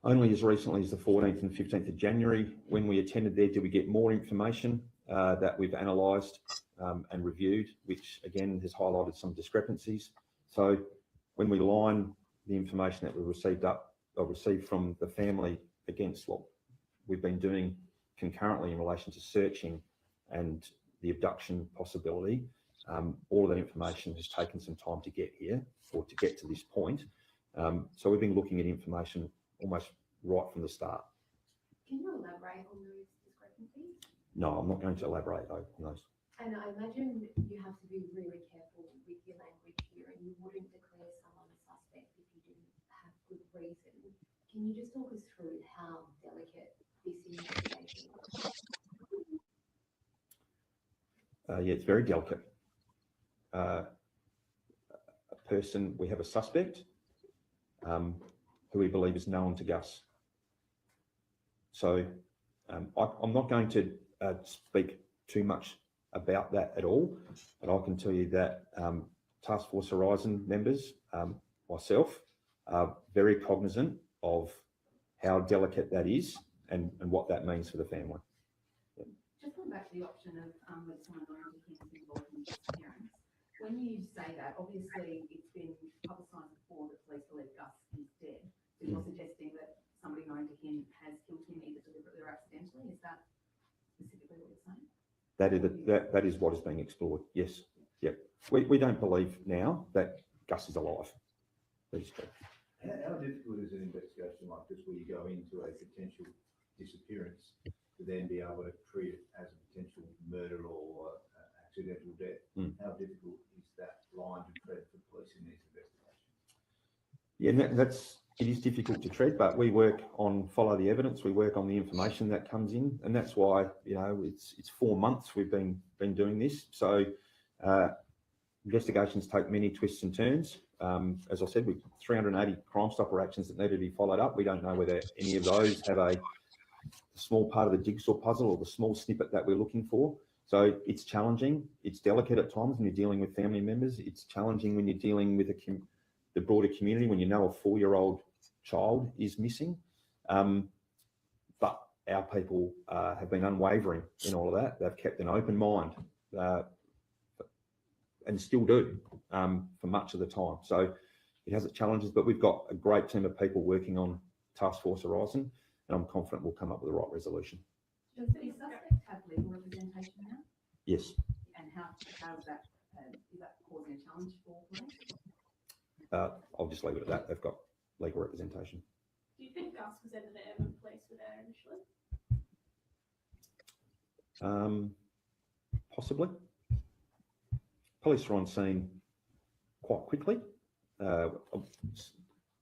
Speaker 5: Only as recently as the 14th and 15th of January, when we attended there, did we get more information that we've analysed and reviewed, which again has highlighted some discrepancies. So when we line the information that we received from the family against what we've been doing concurrently in relation to searching and the abduction possibility, all of that information has taken some time to get here or to get to this point. So we've been looking at information almost right from the start.
Speaker 6: Can you elaborate on those discrepancies?
Speaker 5: No, I'm not going to elaborate on those.
Speaker 6: And I imagine you have to be really careful with your language here, and you wouldn't declare someone a suspect if you didn't have good reason. Can you just talk us through how delicate this investigation is?
Speaker 5: Yeah, it's very delicate. We have a suspect who we believe is known to Gus. So I'm not going to speak too much about that at all, but I can tell you that Task Force Horizon members, myself, are very cognizant of how delicate that is and what that means for the family.
Speaker 6: Just going back to the option of with someone known to him involved in disappearance. When you say that, obviously it's been publicised before that police believe Gus is dead. So you're suggesting that somebody known to him has killed him either deliberately or accidentally. Is that specifically what you're saying?
Speaker 5: That is what is being explored. Yes. Yep. We don't believe now that Gus is alive. That is true.
Speaker 7: How difficult is an investigation like this where you go into a potential disappearance to then be able to treat it as a potential murder or accidental death? How difficult is that line to tread for police in these investigations?
Speaker 5: Yeah, it is difficult to tread, but we work on follow the evidence. We work on the information that comes in, and that's why it's 4 months we've been doing this. So investigations take many twists and turns. As I said, we've 380 Crime Stopper actions that need to be followed up. We don't know whether any of those have a small part of the jigsaw puzzle or the small snippet that we're looking for. So it's challenging. It's delicate at times when you're dealing with family members. It's challenging when you're dealing with the broader community, when you know a 4-year-old child is missing. But our people have been unwavering in all of that. They've kept an open mind and still do for much of the time. So it has its challenges, but we've got a great team of people working on Task Force Horizon, and I'm confident we'll come up with the right resolution.
Speaker 6: Does the suspect have legal representation now?
Speaker 5: Yes.
Speaker 6: And how is that causing a challenge for police?
Speaker 5: I'll just leave it at that. They've got legal representation.
Speaker 8: Do you think Gus was ever there when police were there initially?
Speaker 5: Possibly. Police were on scene quite quickly.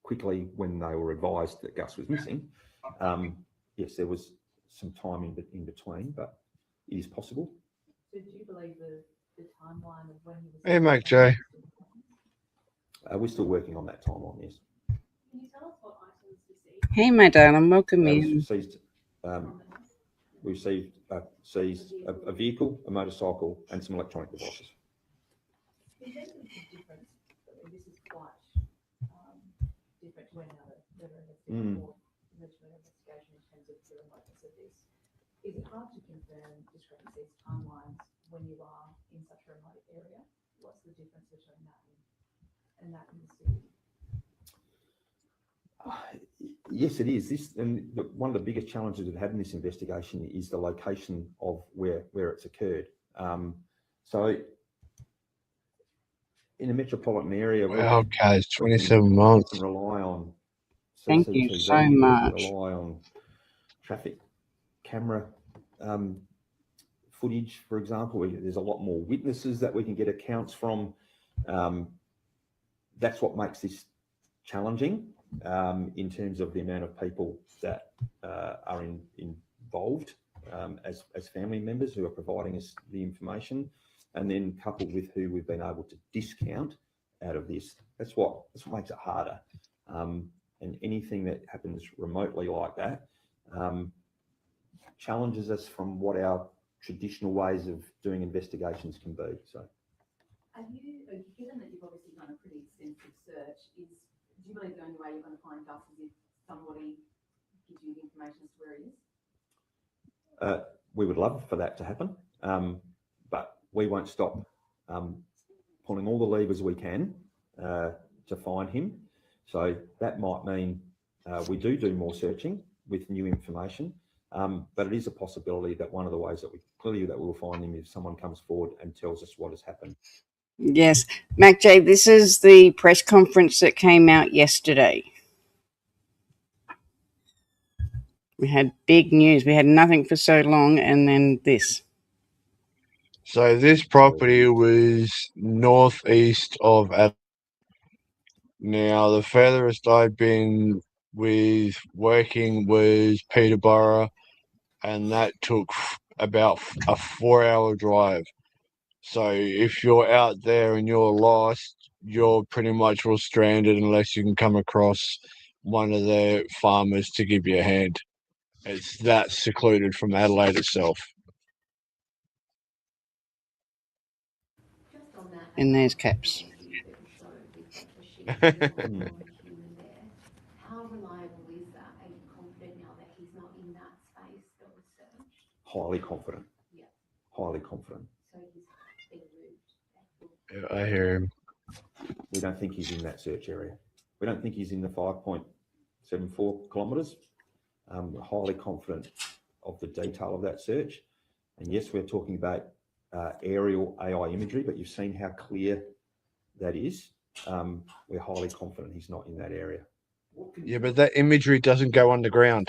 Speaker 5: Quickly when they were advised that Gus was missing. Yes, there was some time in between, but it is possible.
Speaker 6: So do you believe the timeline of when he was...
Speaker 2: Hey, Mike J.
Speaker 5: We're still working on that timeline, yes.
Speaker 8: Can you tell us what items you see?
Speaker 3: Hey, my darling, welcome in.
Speaker 5: Seized we seized a vehicle, a motorcycle, and some electronic devices.
Speaker 6: In terms of the difference, I mean, this is quite different to any other murder investigation or murder investigation in terms of the remoteness of this. Is it hard to confirm discrepancies, timelines when you are in such a remote area? What's the difference between that and that in the city?
Speaker 5: Yes, it is. One of the biggest challenges we've had in this investigation is the location of where it's occurred. So in a metropolitan area,
Speaker 2: Wow, guys, 27 months.
Speaker 5: we can rely on
Speaker 3: Thank
Speaker 5: CCTV,
Speaker 3: you so
Speaker 5: we can
Speaker 3: much.
Speaker 5: rely on traffic camera footage, for example. There's a lot more witnesses that we can get accounts from. That's what makes this challenging in terms of the amount of people that are involved as family members who are providing us the information, and then coupled with who we've been able to discount out of this. That's what makes it harder. And anything that happens remotely like that challenges us from what our traditional ways of doing investigations can be. So,
Speaker 6: Have you, given that you've obviously done a pretty extensive search, do you believe the only way you're going to find Gus is if somebody gives you the information as to where he is?
Speaker 5: We would love for that to happen, but we won't stop pulling all the levers we can to find him. So that might mean we do more searching with new information, but it is a possibility that one of the ways that we'll find him is someone comes forward and tells us what has happened.
Speaker 3: Yes. Mac J, this is the press conference that came out yesterday. We had big news. We had nothing for so long, and then this.
Speaker 2: So this property was northeast of Adelaide. Now, the furthest I've been with working was Peterborough, and that took about a 4-hour drive. So if you're out there and you're lost, you're pretty much all stranded unless you can come across one of the farmers to give you a hand. It's that secluded from Adelaide itself.
Speaker 6: Just on that.
Speaker 3: And there's Caps.
Speaker 6: How reliable is that? Are you confident now that he's not in that space that was searched?
Speaker 5: Highly confident.
Speaker 6: Yeah.
Speaker 5: Highly confident.
Speaker 6: So he's been moved.
Speaker 2: Yeah, I hear him.
Speaker 5: We don't think he's in that search area. We don't think he's in the 5.74 kilometres. We're highly confident of the detail of that search. And yes, we're talking about aerial AI imagery, but you've seen how clear that is. We're highly confident he's not in that area.
Speaker 2: Yeah, but that imagery doesn't go underground.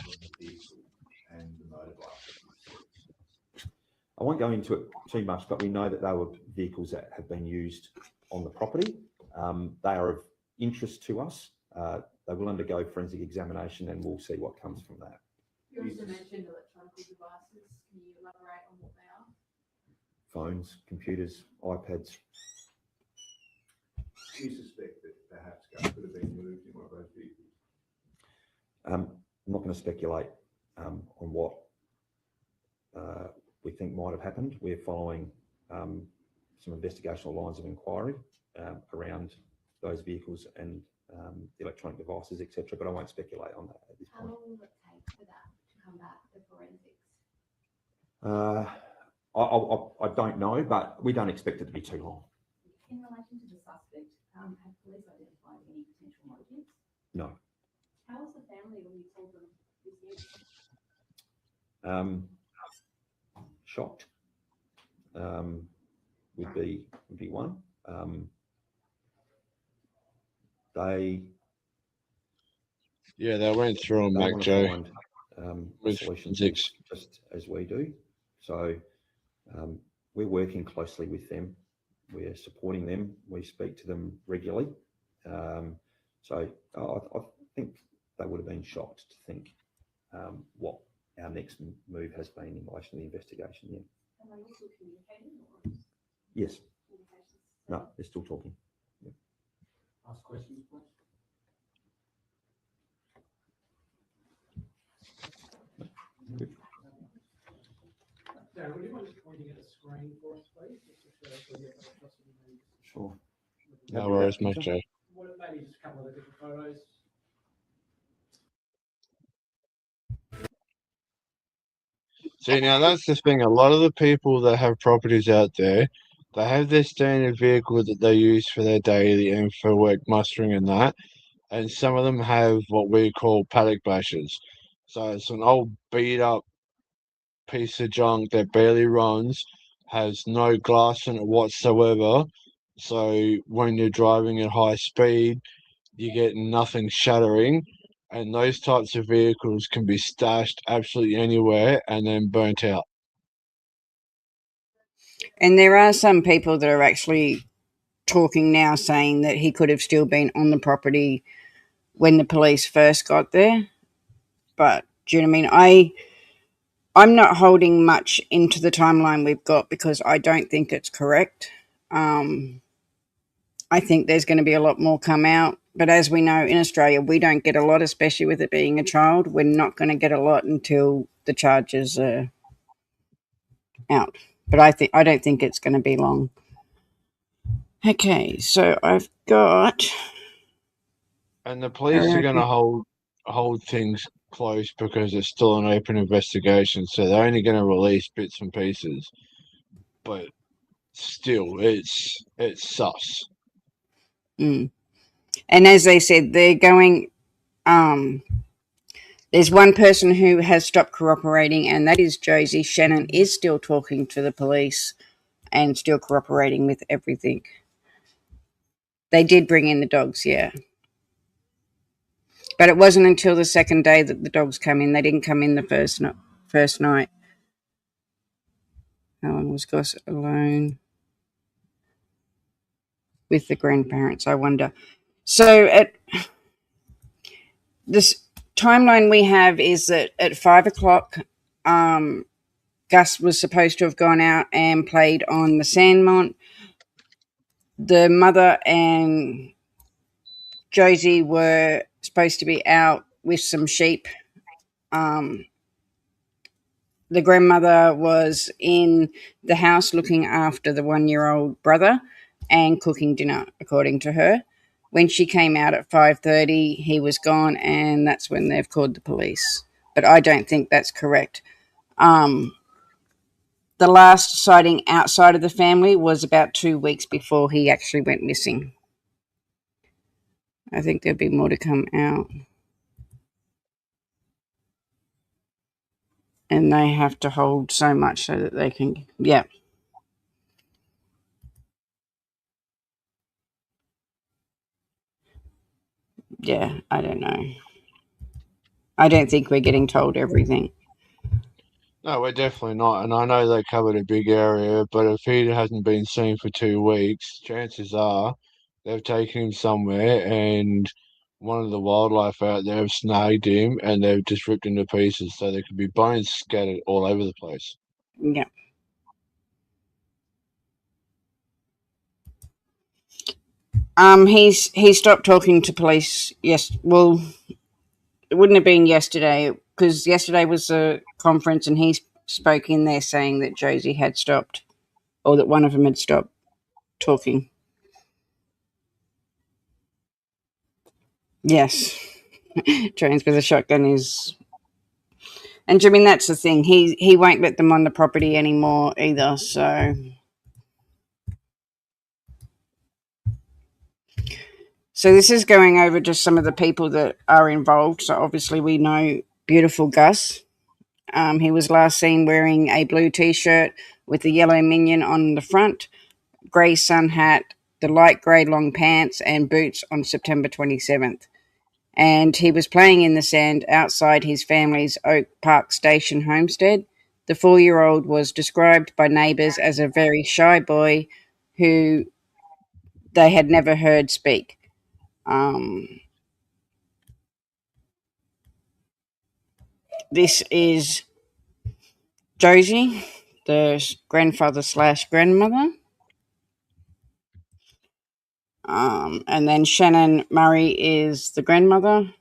Speaker 5: I won't go into it too much, but we know that they were vehicles that have been used on the property. They are of interest to us. They will undergo forensic examination, and we'll see what comes from that.
Speaker 6: You also mentioned electronic devices. Can you elaborate on what they are?
Speaker 5: Phones, computers, iPads.
Speaker 7: Do you suspect that perhaps Gus could have been moved in one of those vehicles?
Speaker 5: I'm not going to speculate on what we think might have happened. We're following some investigational lines of inquiry around those vehicles and the electronic devices, etc. But I won't speculate on that at this
Speaker 6: How
Speaker 5: point.
Speaker 6: long will it take for that to come back, the forensics?
Speaker 5: I don't know, but we don't expect it to be too long.
Speaker 6: In relation to the suspect, have police identified any potential motives?
Speaker 5: No.
Speaker 6: How was the family when you told them this news?
Speaker 5: Shocked would be one. They
Speaker 2: went through them,
Speaker 5: they
Speaker 2: Mac
Speaker 5: want
Speaker 2: Joe.
Speaker 5: to find
Speaker 2: with
Speaker 5: solutions
Speaker 2: forensics.
Speaker 5: just as we do. So we're working closely with them. We're supporting them. We speak to them regularly. So I think they would have been shocked to think what our next move has been in relation to the investigation. Yeah.
Speaker 6: Am I also communicating? Or
Speaker 5: Yes.
Speaker 6: communications?
Speaker 5: No, they're still talking. Yeah.
Speaker 7: Ask questions, please.
Speaker 9: Darren, would you mind just pointing at a screen for us, please, just to show us where you've got custody maybe?
Speaker 5: Sure.
Speaker 2: No worries, mate, Joe.
Speaker 9: Maybe just a couple of the different photos.
Speaker 2: See, now that's the thing. A lot of the people that have properties out there, they have their standard vehicle that they use for their daily and for work mustering and that. And some of them have what we call paddock bashes. So it's an old beat up piece of junk that barely runs, has no glass in it whatsoever. So when you're driving at high speed, you get nothing shattering. And those types of vehicles can be stashed absolutely anywhere and then burnt out.
Speaker 3: And there are some people that are actually talking now saying that he could have still been on the property when the police first got there. But do you know what I mean? I'm not holding much into the timeline we've got because I don't think it's correct. I think there's going to be a lot more come out. But as we know, in Australia, we don't get a lot, especially with it being a child. We're not going to get a lot until the charges are out. But I don't think it's going to be long. Okay, so I've got...
Speaker 2: And the police are going to hold things close because it's still an open investigation, so they're only going to release bits and pieces. But still, it's sus.
Speaker 3: And as they said, they're going... there's one person who has stopped cooperating, and that is Josie. Shannon is still talking to the police and still cooperating with everything. They did bring in the dogs, yeah. But it wasn't until the second day that the dogs come in. They didn't come in the first night. How long was Goss alone with the grandparents, I wonder? So this timeline we have is that at 5 o'clock, Gus was supposed to have gone out and played on the Sandmont. The mother and Josie were supposed to be out with some sheep. The grandmother was in the house looking after the 1-year-old brother and cooking dinner, according to her. When she came out at 5:30, he was gone, and that's when they've called the police. But I don't think that's correct. The last sighting outside of the family was about 2 weeks before he actually went missing. I think there'll be more to come out. And they have to hold so much so that they can, yeah. Yeah, I don't know. I don't think we're getting told everything.
Speaker 2: No, we're definitely not. And I know they covered a big area, but if he hasn't been seen for 2 weeks, chances are they've taken him somewhere and one of the wildlife out there have snagged him and they've just ripped him to pieces. So there could be bones scattered all over the place.
Speaker 3: Yeah. He stopped talking to police. Yes, well, it wouldn't have been yesterday because yesterday was a conference and he spoke in there saying that Josie had stopped, or that one of them had stopped talking. Yes, trains with a shotgun is, and I mean that's the thing. He won't let them on the property anymore either. So this is going over just some of the people that are involved. So obviously we know beautiful Gus. He was last seen wearing a blue T-shirt with the yellow minion on the front, grey sun hat, the light grey long pants and boots on September 27th. And he was playing in the sand outside his family's Oak Park Station homestead. The 4-year-old was described by neighbours as a very shy boy who they had never heard speak. This is Josie, the grandfather / grandmother. And then Shannon Murray is the grandmother.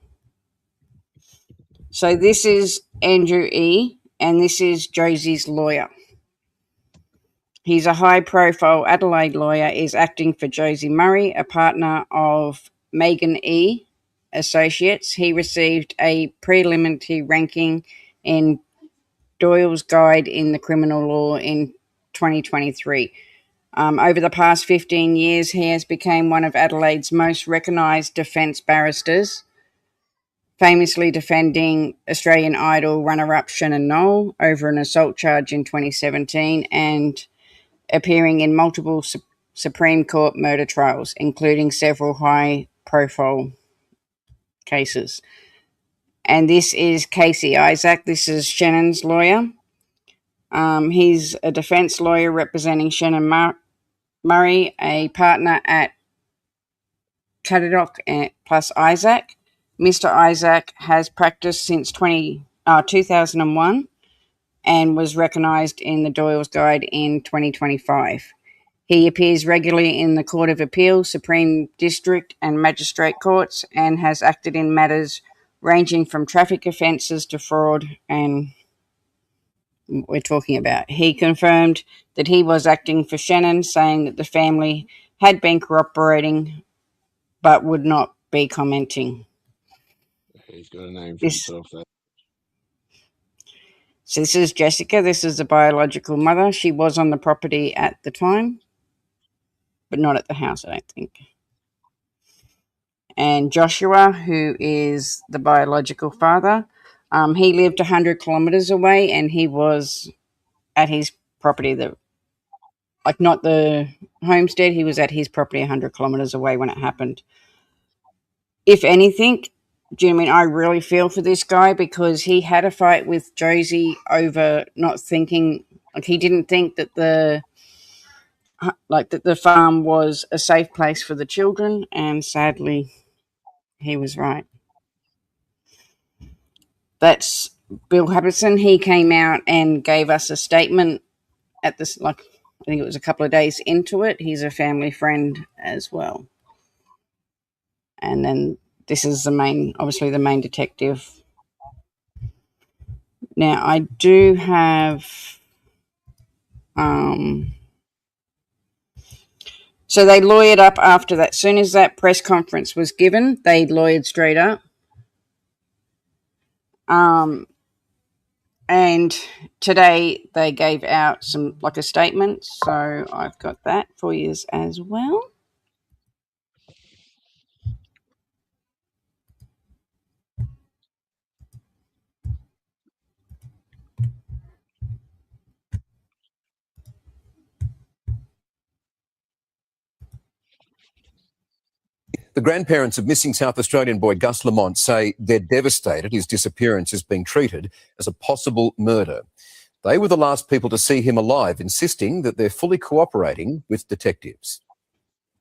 Speaker 3: So this is Andrew E., and this is Josie's lawyer. He's a high-profile Adelaide lawyer, is acting for Josie Murray, a partner of Megan E. Associates. He received a preliminary ranking in Doyle's Guide in the Criminal Law in 2023. Over the past 15 years, he has become one of Adelaide's most recognised defence barristers, famously defending Australian Idol runner-up Shannon Noll over an assault charge in 2017 and appearing in multiple Supreme Court murder trials, including several high-profile cases. And this is Casey Isaac. This is Shannon's lawyer. He's a defence lawyer representing Shannon Murray, a partner at Cadadoc plus Isaac. Mr. Isaac has practiced since 2001 and was recognised in the Doyle's Guide in 2025. He appears regularly in the Court of Appeal, Supreme District and Magistrate Courts and has acted in matters ranging from traffic offences to fraud and we're talking about. He confirmed that he was acting for Shannon, saying that the family had been cooperating but would not be commenting.
Speaker 2: He's got a name for himself there.
Speaker 3: So this is Jessica. This is the biological mother. She was on the property at the time, but not at the house, I don't think. And Joshua, who is the biological father, he lived 100 kilometres away and he was at his property, not the homestead, he was at his property 100 kilometres away when it happened. If anything, do you know what I mean? I really feel for this guy because he had a fight with Josie over not thinking, he didn't think that the farm was a safe place for the children, and sadly, he was right. That's Bill Hubbardson. He came out and gave us a statement at this, I think it was a couple of days into it. He's a family friend as well. And then this is the main detective. Now, I do have... So they lawyered up after that. As soon as that press conference was given, they lawyered straight up. And today they gave out a statement. So I've got that for you as well.
Speaker 10: The grandparents of missing South Australian boy Gus Lamont say they're devastated his disappearance is being treated as a possible murder. They were the last people to see him alive, insisting that they're fully cooperating with detectives.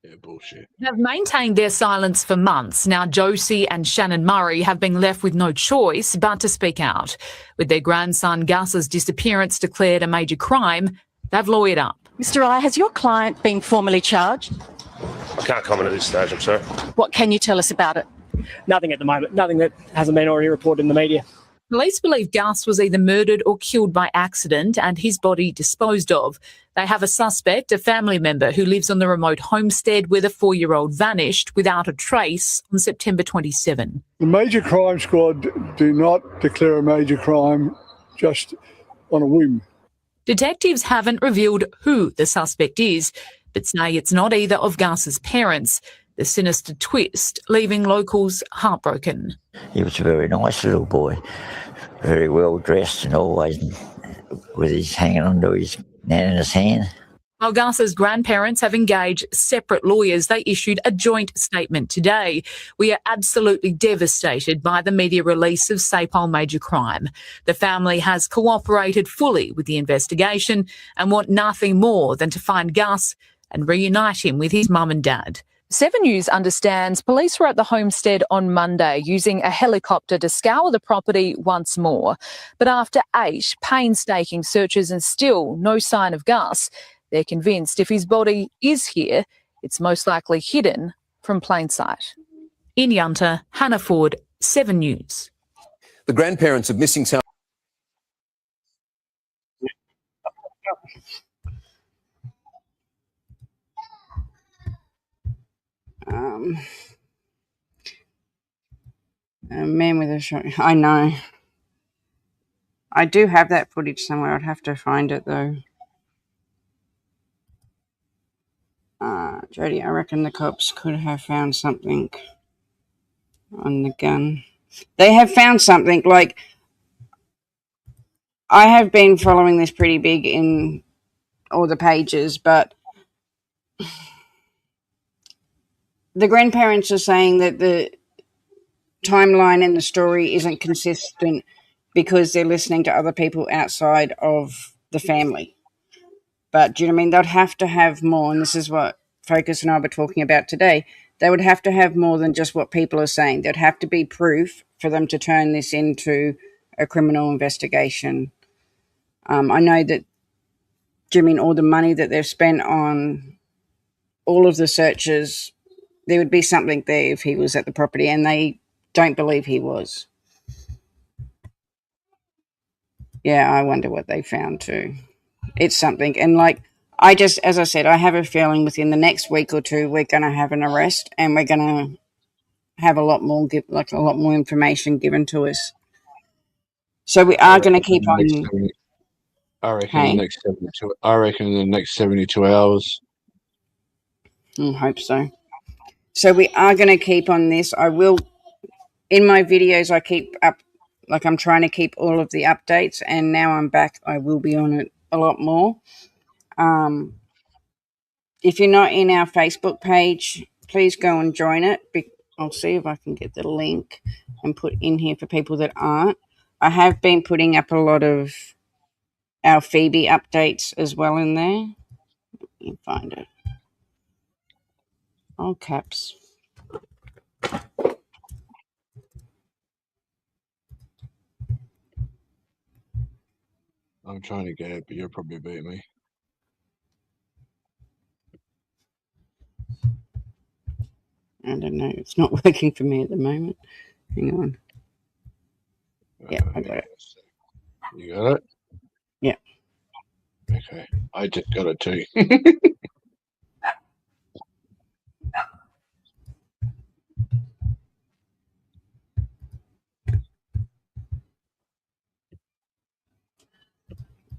Speaker 2: Yeah, bullshit.
Speaker 11: Have maintained their silence for months. Now Josie and Shannon Murray have been left with no choice but to speak out. With their grandson Gus's disappearance declared a major crime, they've lawyered up.
Speaker 12: Mr. I, has your client been formally charged?
Speaker 13: I can't comment at this stage, I'm sorry.
Speaker 12: What can you tell us about it?
Speaker 9: Nothing at the moment. Nothing that hasn't been already reported in the media.
Speaker 11: Police believe Gus was either murdered or killed by accident and his body disposed of. They have a suspect, a family member who lives on the remote homestead where the 4-year-old vanished without a trace on September 27.
Speaker 14: The Major Crime Squad do not declare a major crime just on a whim.
Speaker 11: Detectives haven't revealed who the suspect is, but say it's not either of Gus's parents. The sinister twist leaving locals heartbroken.
Speaker 15: He was a very nice little boy, very well dressed and always with his hanging onto his nan in his hand.
Speaker 11: While Gus's grandparents have engaged separate lawyers, they issued a joint statement today. We are absolutely devastated by the media release of Sapole Major Crime. The family has cooperated fully with the investigation and want nothing more than to find Gus and reunite him with his mum and dad.
Speaker 16: 7 News understands police were at the homestead on Monday using a helicopter to scour the property once more. But after 8 painstaking searches and still no sign of Gus, they're convinced if his body is here, it's most likely hidden from plain sight.
Speaker 11: In Yunta, Hannah Ford, 7 News.
Speaker 10: The grandparents of missing South
Speaker 3: Um, a man with a shot. I know. I do have that footage somewhere. I'd have to find it though. Jody, I reckon the cops could have found something on the gun. They have found something. Like, I have been following this pretty big in all the pages, but the grandparents are saying that the timeline in the story isn't consistent because they're listening to other people outside of the family. But do you know what I mean? They'd have to have more, and this is what Focus and I were talking about today. They would have to have more than just what people are saying. There'd have to be proof for them to turn this into a criminal investigation. I know that, do you mean all the money that they've spent on all of the searches, there would be something there if he was at the property, and they don't believe he was. Yeah, I wonder what they found too. It's something. And like, as I said, I have a feeling within the next week or two, we're going to have an arrest and we're going to have a lot more information given to us. So we are going to keep on.
Speaker 2: I reckon in the next 72. I reckon in the next 72 hours.
Speaker 3: I hope so. So we are going to keep on this. I will, in my videos, I keep up, like I'm trying to keep all of the updates, and now I'm back. I will be on it a lot more. If you're not in our Facebook page, please go and join it. I'll see if I can get the link and put in here for people that aren't. I have been putting up a lot of our Phoebe updates as well in there. Let me find it. All caps.
Speaker 2: I'm trying to get it, but you'll probably beat me.
Speaker 3: I don't know. It's not working for me at the moment. Hang on. Yeah, I got it.
Speaker 2: You got it?
Speaker 3: Yeah.
Speaker 2: Okay. I just got it too.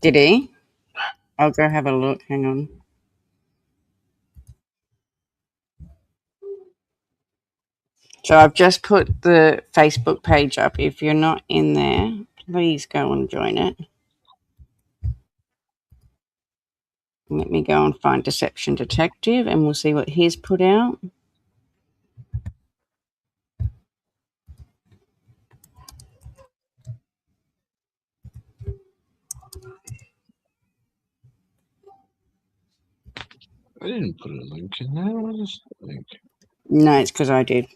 Speaker 3: Did he? I'll go have a look. Hang on. So I've just put the Facebook page up. If you're not in there, please go and join it. Let me go and find Deception Detective, and we'll see what he's put out.
Speaker 2: I didn't put a link in there. What is the link?
Speaker 3: No, it's because I did.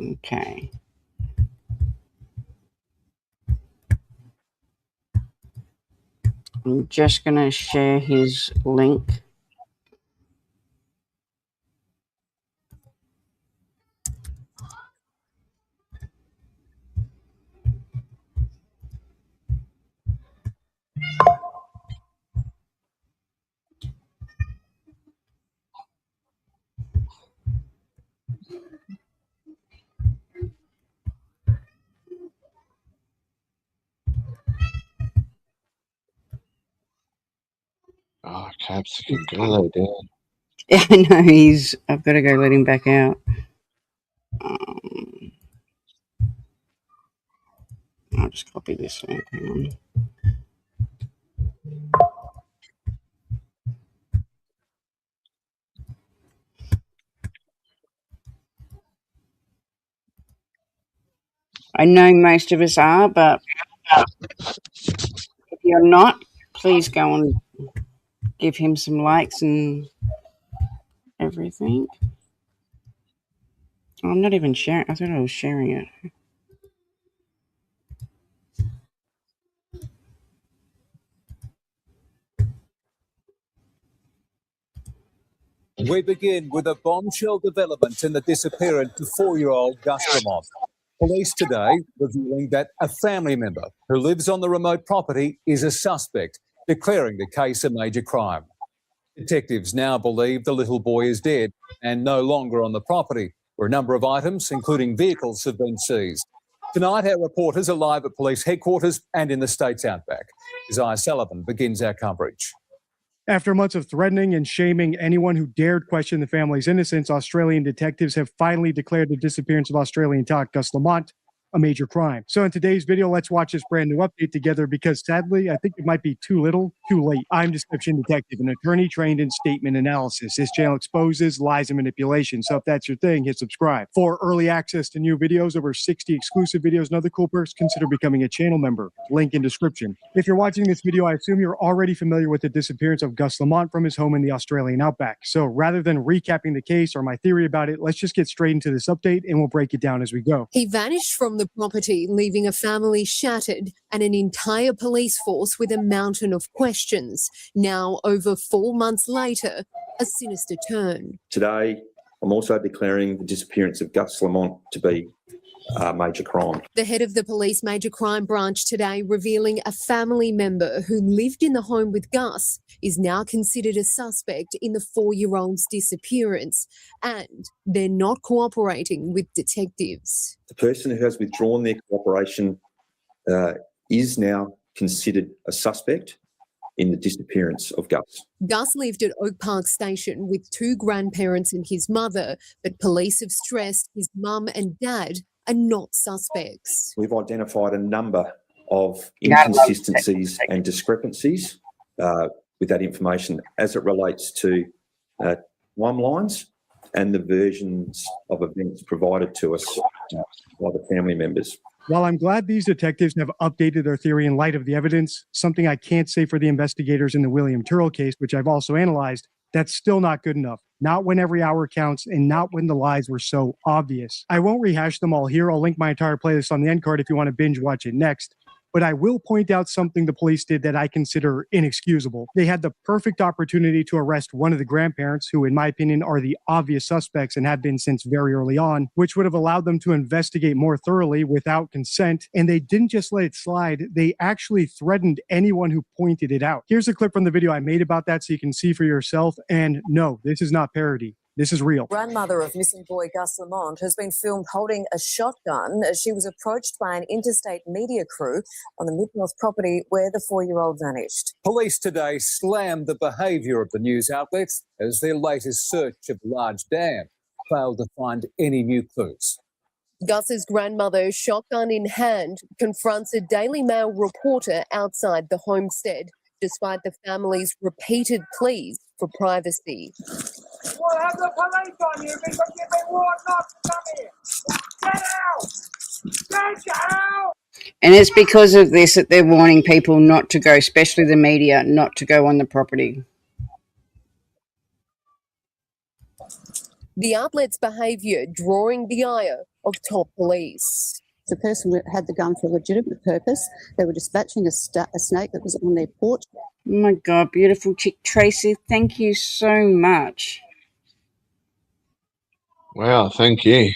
Speaker 3: Okay. I'm just going to share his link.
Speaker 2: Oh, Caps, you can go down.
Speaker 3: Yeah, I know I've got to go let him back out. I'll just copy this link. Hang on. I know most of us are, but if you're not, please go and give him some likes and everything. Oh, I'm not even sharing. I thought I was sharing it.
Speaker 17: We begin with a bombshell development in the disappearance of 4-year-old Gus Lamont. Police today revealing that a family member who lives on the remote property is a suspect, declaring the case a major crime. Detectives now believe the little boy is dead and no longer on the property, where a number of items, including vehicles, have been seized. Tonight, our reporters are live at police headquarters and in the state's outback. Isaiah Sullivan begins our coverage.
Speaker 18: After months of threatening and shaming anyone who dared question the family's innocence, Australian detectives have finally declared the disappearance of Australian tot Gus Lamont a major crime. So in today's video, let's watch this brand new update together because sadly, I think it might be too little, too late. I'm Deception Detective, an attorney trained in statement analysis. This channel exposes lies and manipulation. So if that's your thing, hit subscribe. For early access to new videos, over 60 exclusive videos and other cool perks, consider becoming a channel member. Link in description. If you're watching this video, I assume you're already familiar with the disappearance of Gus Lamont from his home in the Australian outback. So rather than recapping the case or my theory about it, let's just get straight into this update and we'll break it down as we go.
Speaker 19: He vanished from the property, leaving a family shattered and an entire police force with a mountain of questions. Now, over 4 months later, a sinister turn.
Speaker 5: Today, I'm also declaring the disappearance of Gus Lamont to be a major crime.
Speaker 19: The head of the police major crime branch today revealing a family member who lived in the home with Gus is now considered a suspect in the 4-year-old's disappearance, and they're not cooperating with detectives.
Speaker 5: The person who has withdrawn their cooperation is now considered a suspect in the disappearance of Gus.
Speaker 19: Gus lived at Oak Park Station with 2 grandparents and his mother, but police have stressed his mum and dad are not suspects.
Speaker 5: We've identified a number of inconsistencies and discrepancies with that information as it relates to timelines and the versions of events provided to us by the family members.
Speaker 18: While I'm glad these detectives have updated their theory in light of the evidence, something I can't say for the investigators in the William Turrell case, which I've also analyzed, that's still not good enough. Not when every hour counts and not when the lies were so obvious. I won't rehash them all here. I'll link my entire playlist on the end card if you want to binge watch it next. But I will point out something the police did that I consider inexcusable. They had the perfect opportunity to arrest one of the grandparents, who in my opinion are the obvious suspects and have been since very early on, which would have allowed them to investigate more thoroughly without consent. And they didn't just let it slide, they actually threatened anyone who pointed it out. Here's a clip from the video I made about that so you can see for yourself. And no, this is not parody. This is real.
Speaker 20: Grandmother of missing boy Gus Lamont has been filmed holding a shotgun as she was approached by an interstate media crew on the Mid-North property where the 4-year-old vanished.
Speaker 17: Police today slammed the behaviour of the news outlets as their latest search of the large dam failed to find any new clues.
Speaker 19: Gus's grandmother, shotgun in hand, confronts a Daily Mail reporter outside the homestead, despite the family's repeated pleas for privacy.
Speaker 9: We'll have the police on you because you've been warned not to come here. Get out! Get out!
Speaker 3: And it's because of this that they're warning people not to go, especially the media, not to go on the property.
Speaker 19: The outlet's behaviour drawing the ire of top police.
Speaker 21: The person had the gun for a legitimate purpose. They were dispatching a snake that was on their porch.
Speaker 3: Oh my God, beautiful chick Tracy, thank you so much.
Speaker 2: Wow, thank you.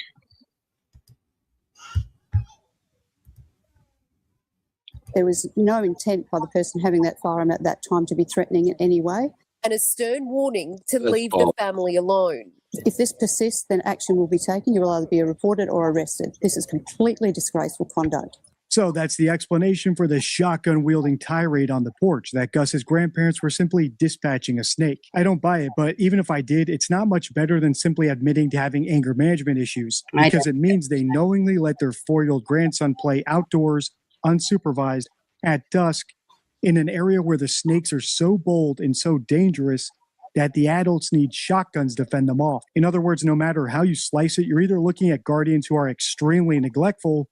Speaker 21: There was no intent by the person having that firearm at that time to be threatening in any way.
Speaker 19: And a stern warning to leave the family alone.
Speaker 21: If this persists, then action will be taken. You will either be reported or arrested. This is completely disgraceful conduct.
Speaker 18: So that's the explanation for the shotgun-wielding tirade on the porch, that Gus's grandparents were simply dispatching a snake. I don't buy it, but even if I did, it's not much better than simply admitting to having anger management issues, because it means they knowingly let their 4-year-old grandson play outdoors, unsupervised, at dusk, in an area where the snakes are so bold and so dangerous that the adults need shotguns to fend them off. In other words, no matter how you slice it, you're either looking at guardians who are extremely neglectful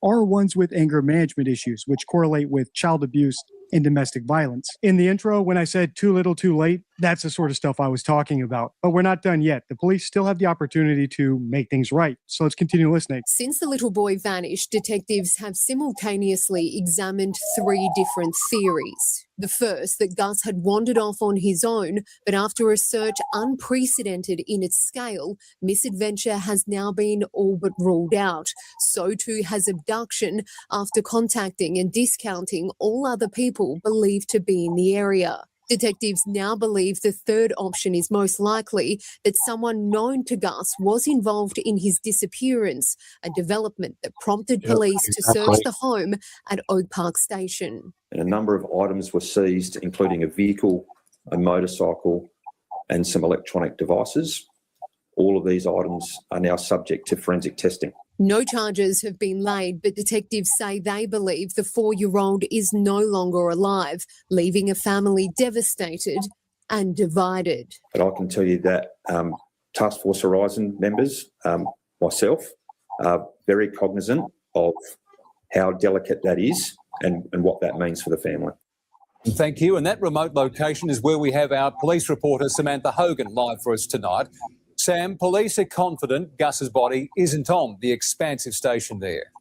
Speaker 18: or ones with anger management issues, which correlate with child abuse and domestic violence. In the intro, when I said too little, too late, that's the sort of stuff I was talking about. But we're not done yet. The police still have the opportunity to make things right. So let's continue listening.
Speaker 19: Since the little boy vanished, detectives have simultaneously examined 3 different theories. The first, that Gus had wandered off on his own, but after a search unprecedented in its scale, misadventure has now been all but ruled out. So too has abduction, after contacting and discounting all other people believed to be in the area. Detectives now believe the third option is most likely, that someone known to Gus was involved in his disappearance, a development that prompted police to search the home at Oak Park Station.
Speaker 5: And a number of items were seized, including a vehicle, a motorcycle, and some electronic devices. All of these items are now subject to forensic testing.
Speaker 19: No charges have been laid, but detectives say they believe the 4-year-old is no longer alive, leaving a family devastated and divided.
Speaker 5: But I can tell you that Task Force Horizon members, myself, are very cognizant of how delicate that is and what that means for the family.
Speaker 17: Thank you. And that remote location is where we have our police reporter Samantha Hogan live for us tonight. Sam, police are confident Gus's body isn't on the expansive station there.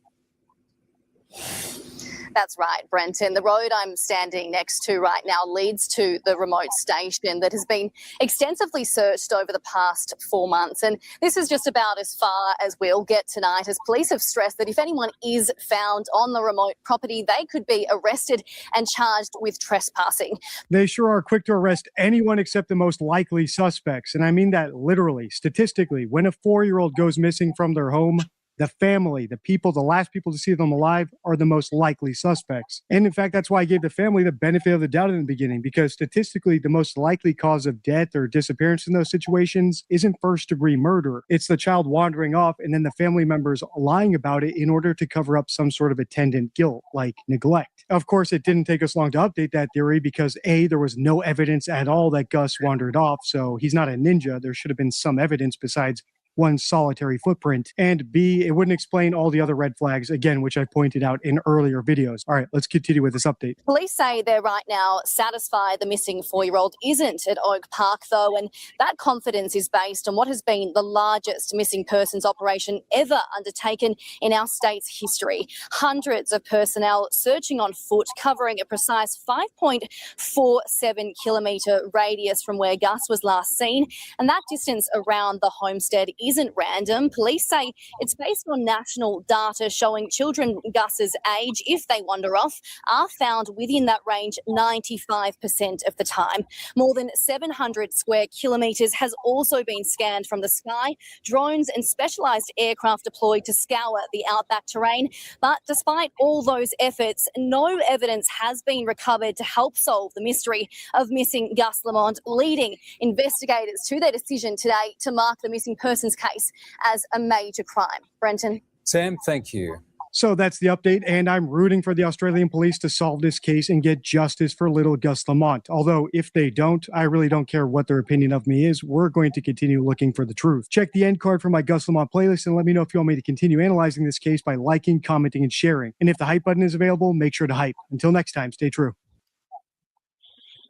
Speaker 1: That's right, Brenton. The road I'm standing next to right now leads to the remote station that has been extensively searched over the past 4 months. And this is just about as far as we'll get tonight, as police have stressed that if anyone is found on the remote property, they could be arrested and charged with trespassing.
Speaker 18: They sure are quick to arrest anyone except the most likely suspects. And I mean that literally. Statistically, when a 4-year-old goes missing from their home, the family, the people, the last people to see them alive are the most likely suspects. And in fact, that's why I gave the family the benefit of the doubt in the beginning, because statistically, the most likely cause of death or disappearance in those situations isn't first-degree murder. It's the child wandering off and then the family members lying about it in order to cover up some sort of attendant guilt, like neglect. Of course, it didn't take us long to update that theory because A, there was no evidence at all that Gus wandered off, so he's not a ninja. There should have been some evidence besides one solitary footprint, and B, it wouldn't explain all the other red flags, again, which I pointed out in earlier videos. All right, let's continue with this update.
Speaker 1: Police say they're right now satisfied the missing 4-year-old isn't at Oak Park, though, and that confidence is based on what has been the largest missing persons operation ever undertaken in our state's history. Hundreds of personnel searching on foot, covering a precise 5.47 kilometre radius from where Gus was last seen, and that distance around the homestead isn't random. Police say it's based on national data showing children Gus's age, if they wander off, are found within that range 95% of the time. More than 700 square kilometres has also been scanned from the sky, drones and specialised aircraft deployed to scour the outback terrain. But despite all those efforts, no evidence has been recovered to help solve the mystery of missing Gus Lamont, leading investigators to their decision today to mark the missing persons case as a major crime. Brenton.
Speaker 17: Sam, thank you.
Speaker 18: So that's the update, and I'm rooting for the Australian police to solve this case and get justice for little Gus Lamont. Although, if they don't, I really don't care what their opinion of me is. We're going to continue looking for the truth. Check the end card for my Gus Lamont playlist and let me know if you want me to continue analyzing this case by liking, commenting, and sharing. And if the hype button is available, make sure to hype. Until next time, stay true.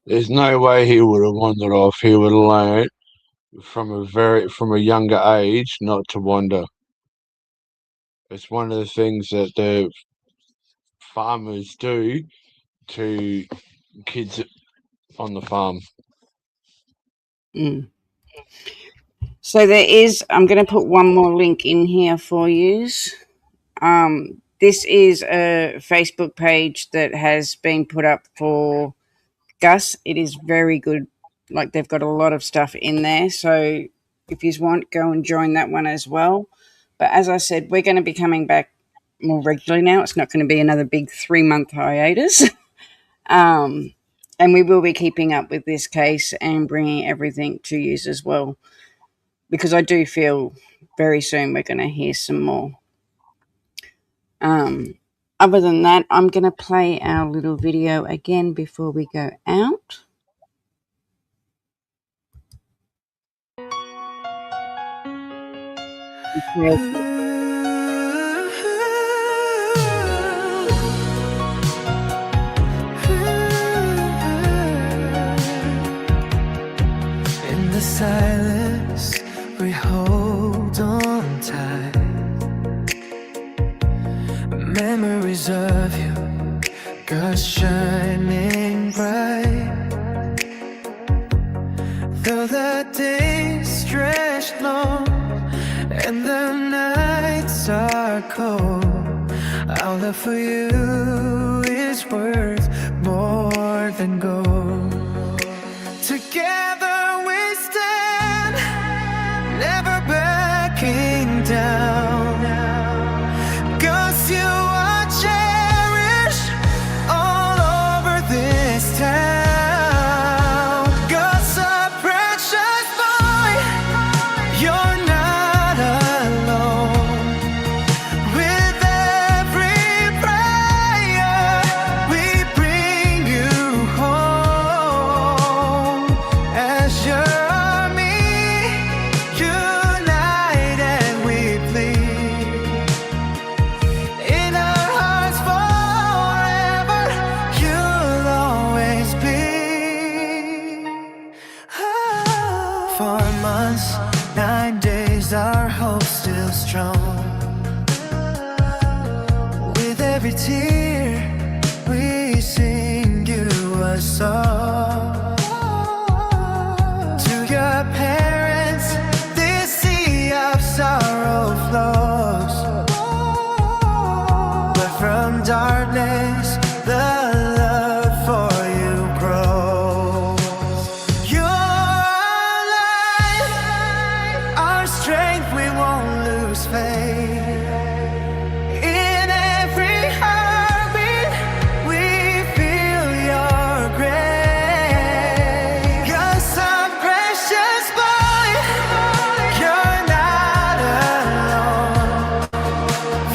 Speaker 2: There's no way he would have wandered off. He would have learned from a younger age not to wander. It's one of the things that the farmers do to kids on the farm.
Speaker 3: So there is, I'm going to put one more link in here for you. This is a Facebook page that has been put up for Gus. It is very good. Like, they've got a lot of stuff in there. So if you want, go and join that one as well. But as I said, we're going to be coming back more regularly now. It's not going to be another big 3-month hiatus. And we will be keeping up with this case and bringing everything to you as well. Because I do feel very soon we're going to hear some more. Other than that, I'm going to play our little video again before we go out.
Speaker 4: In the silence, we hold on tight. Memories of you, Gus, shining bright. and the nights are cold. Our love for you is worth more than gold. Together we stand, never backing down. 'Cause you are cherished all over this town. 'Cause a precious boy, you're not alone. With every prayer, we bring you home. As your army, unite and we plead. In our hearts forever, you'll always be. 4 months, 9 days, our hope still strong. With every tear, we sing you a song. To your parents, this sea of sorrow flows. But from darkness, the love for you grows. You're our life, our strength, we won't lose faith. In every heartbeat, we feel your grace. You're some precious boy, you're not alone.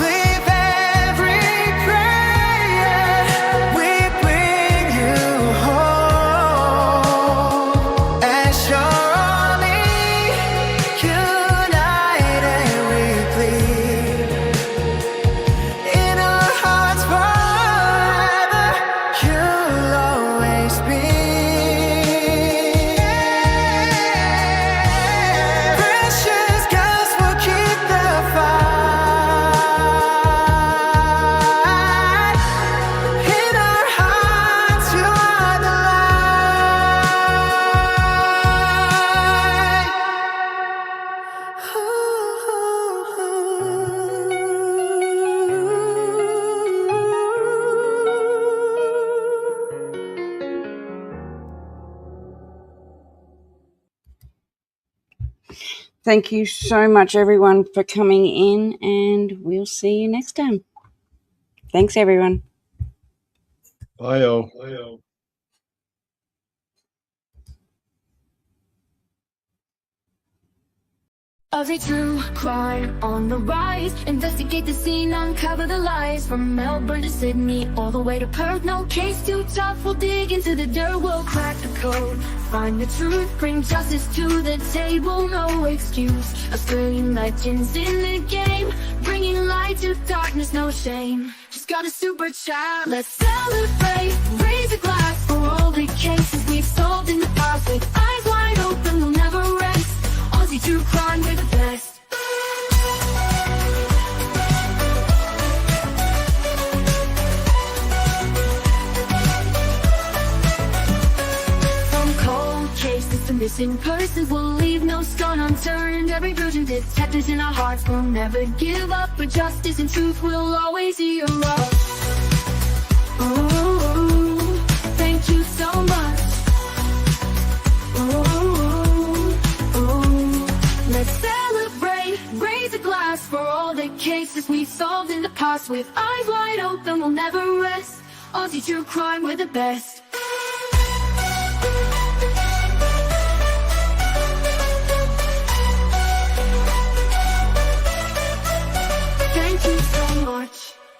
Speaker 4: With every prayer, we bring you home. As your army, unite and we plead. In our hearts forever, you'll always be. Precious gospel, keep the fight. In our hearts, you are the
Speaker 3: Thank you so much, everyone, for coming in, and we'll see you next time. Thanks, everyone.
Speaker 2: Bye, all. Bye, all.
Speaker 8: Every true crime on the rise. Investigate the scene, uncover the lies. From Melbourne to Sydney, all the way to Perth. No case too tough, we'll dig into the dirt. We'll crack the code, find the truth, bring justice to the table. No excuse, Australian legends in the game, bringing light to darkness, no shame. Just got a super chat, let's celebrate. Raise a glass for all the cases we've solved in the past. With eyes wide open, we'll never rest. Aussie true crime, we're the best. From cold cases to missing persons, we'll leave no stone unturned. Every virgin detectives in our hearts will never give up. But justice and truth will always hear us. Ooh, thank you so much. Let's celebrate, raise a glass for all the cases we solved in the past. With eyes wide open, we'll never rest. Aussie true crime, we're the best. Thank you so much.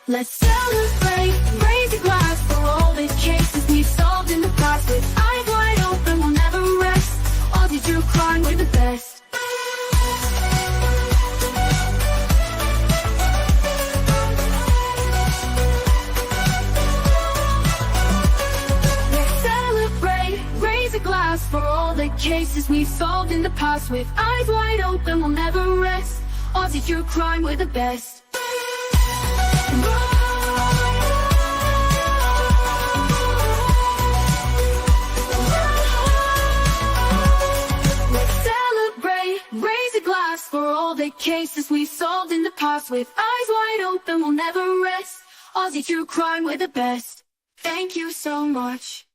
Speaker 8: Let's celebrate, raise a glass for all the cases we solved in the past. With eyes wide open, we'll never rest. Aussie true crime, we're the best. Let's celebrate, raise a glass for all the cases we solved in the past. With eyes wide open, we'll never rest. Aussie true crime, we're the best. Let's celebrate, raise a glass for all the cases we solved in the past with eyes wide open, we'll never rest. Aussie true crime, we're the best. Thank you so much.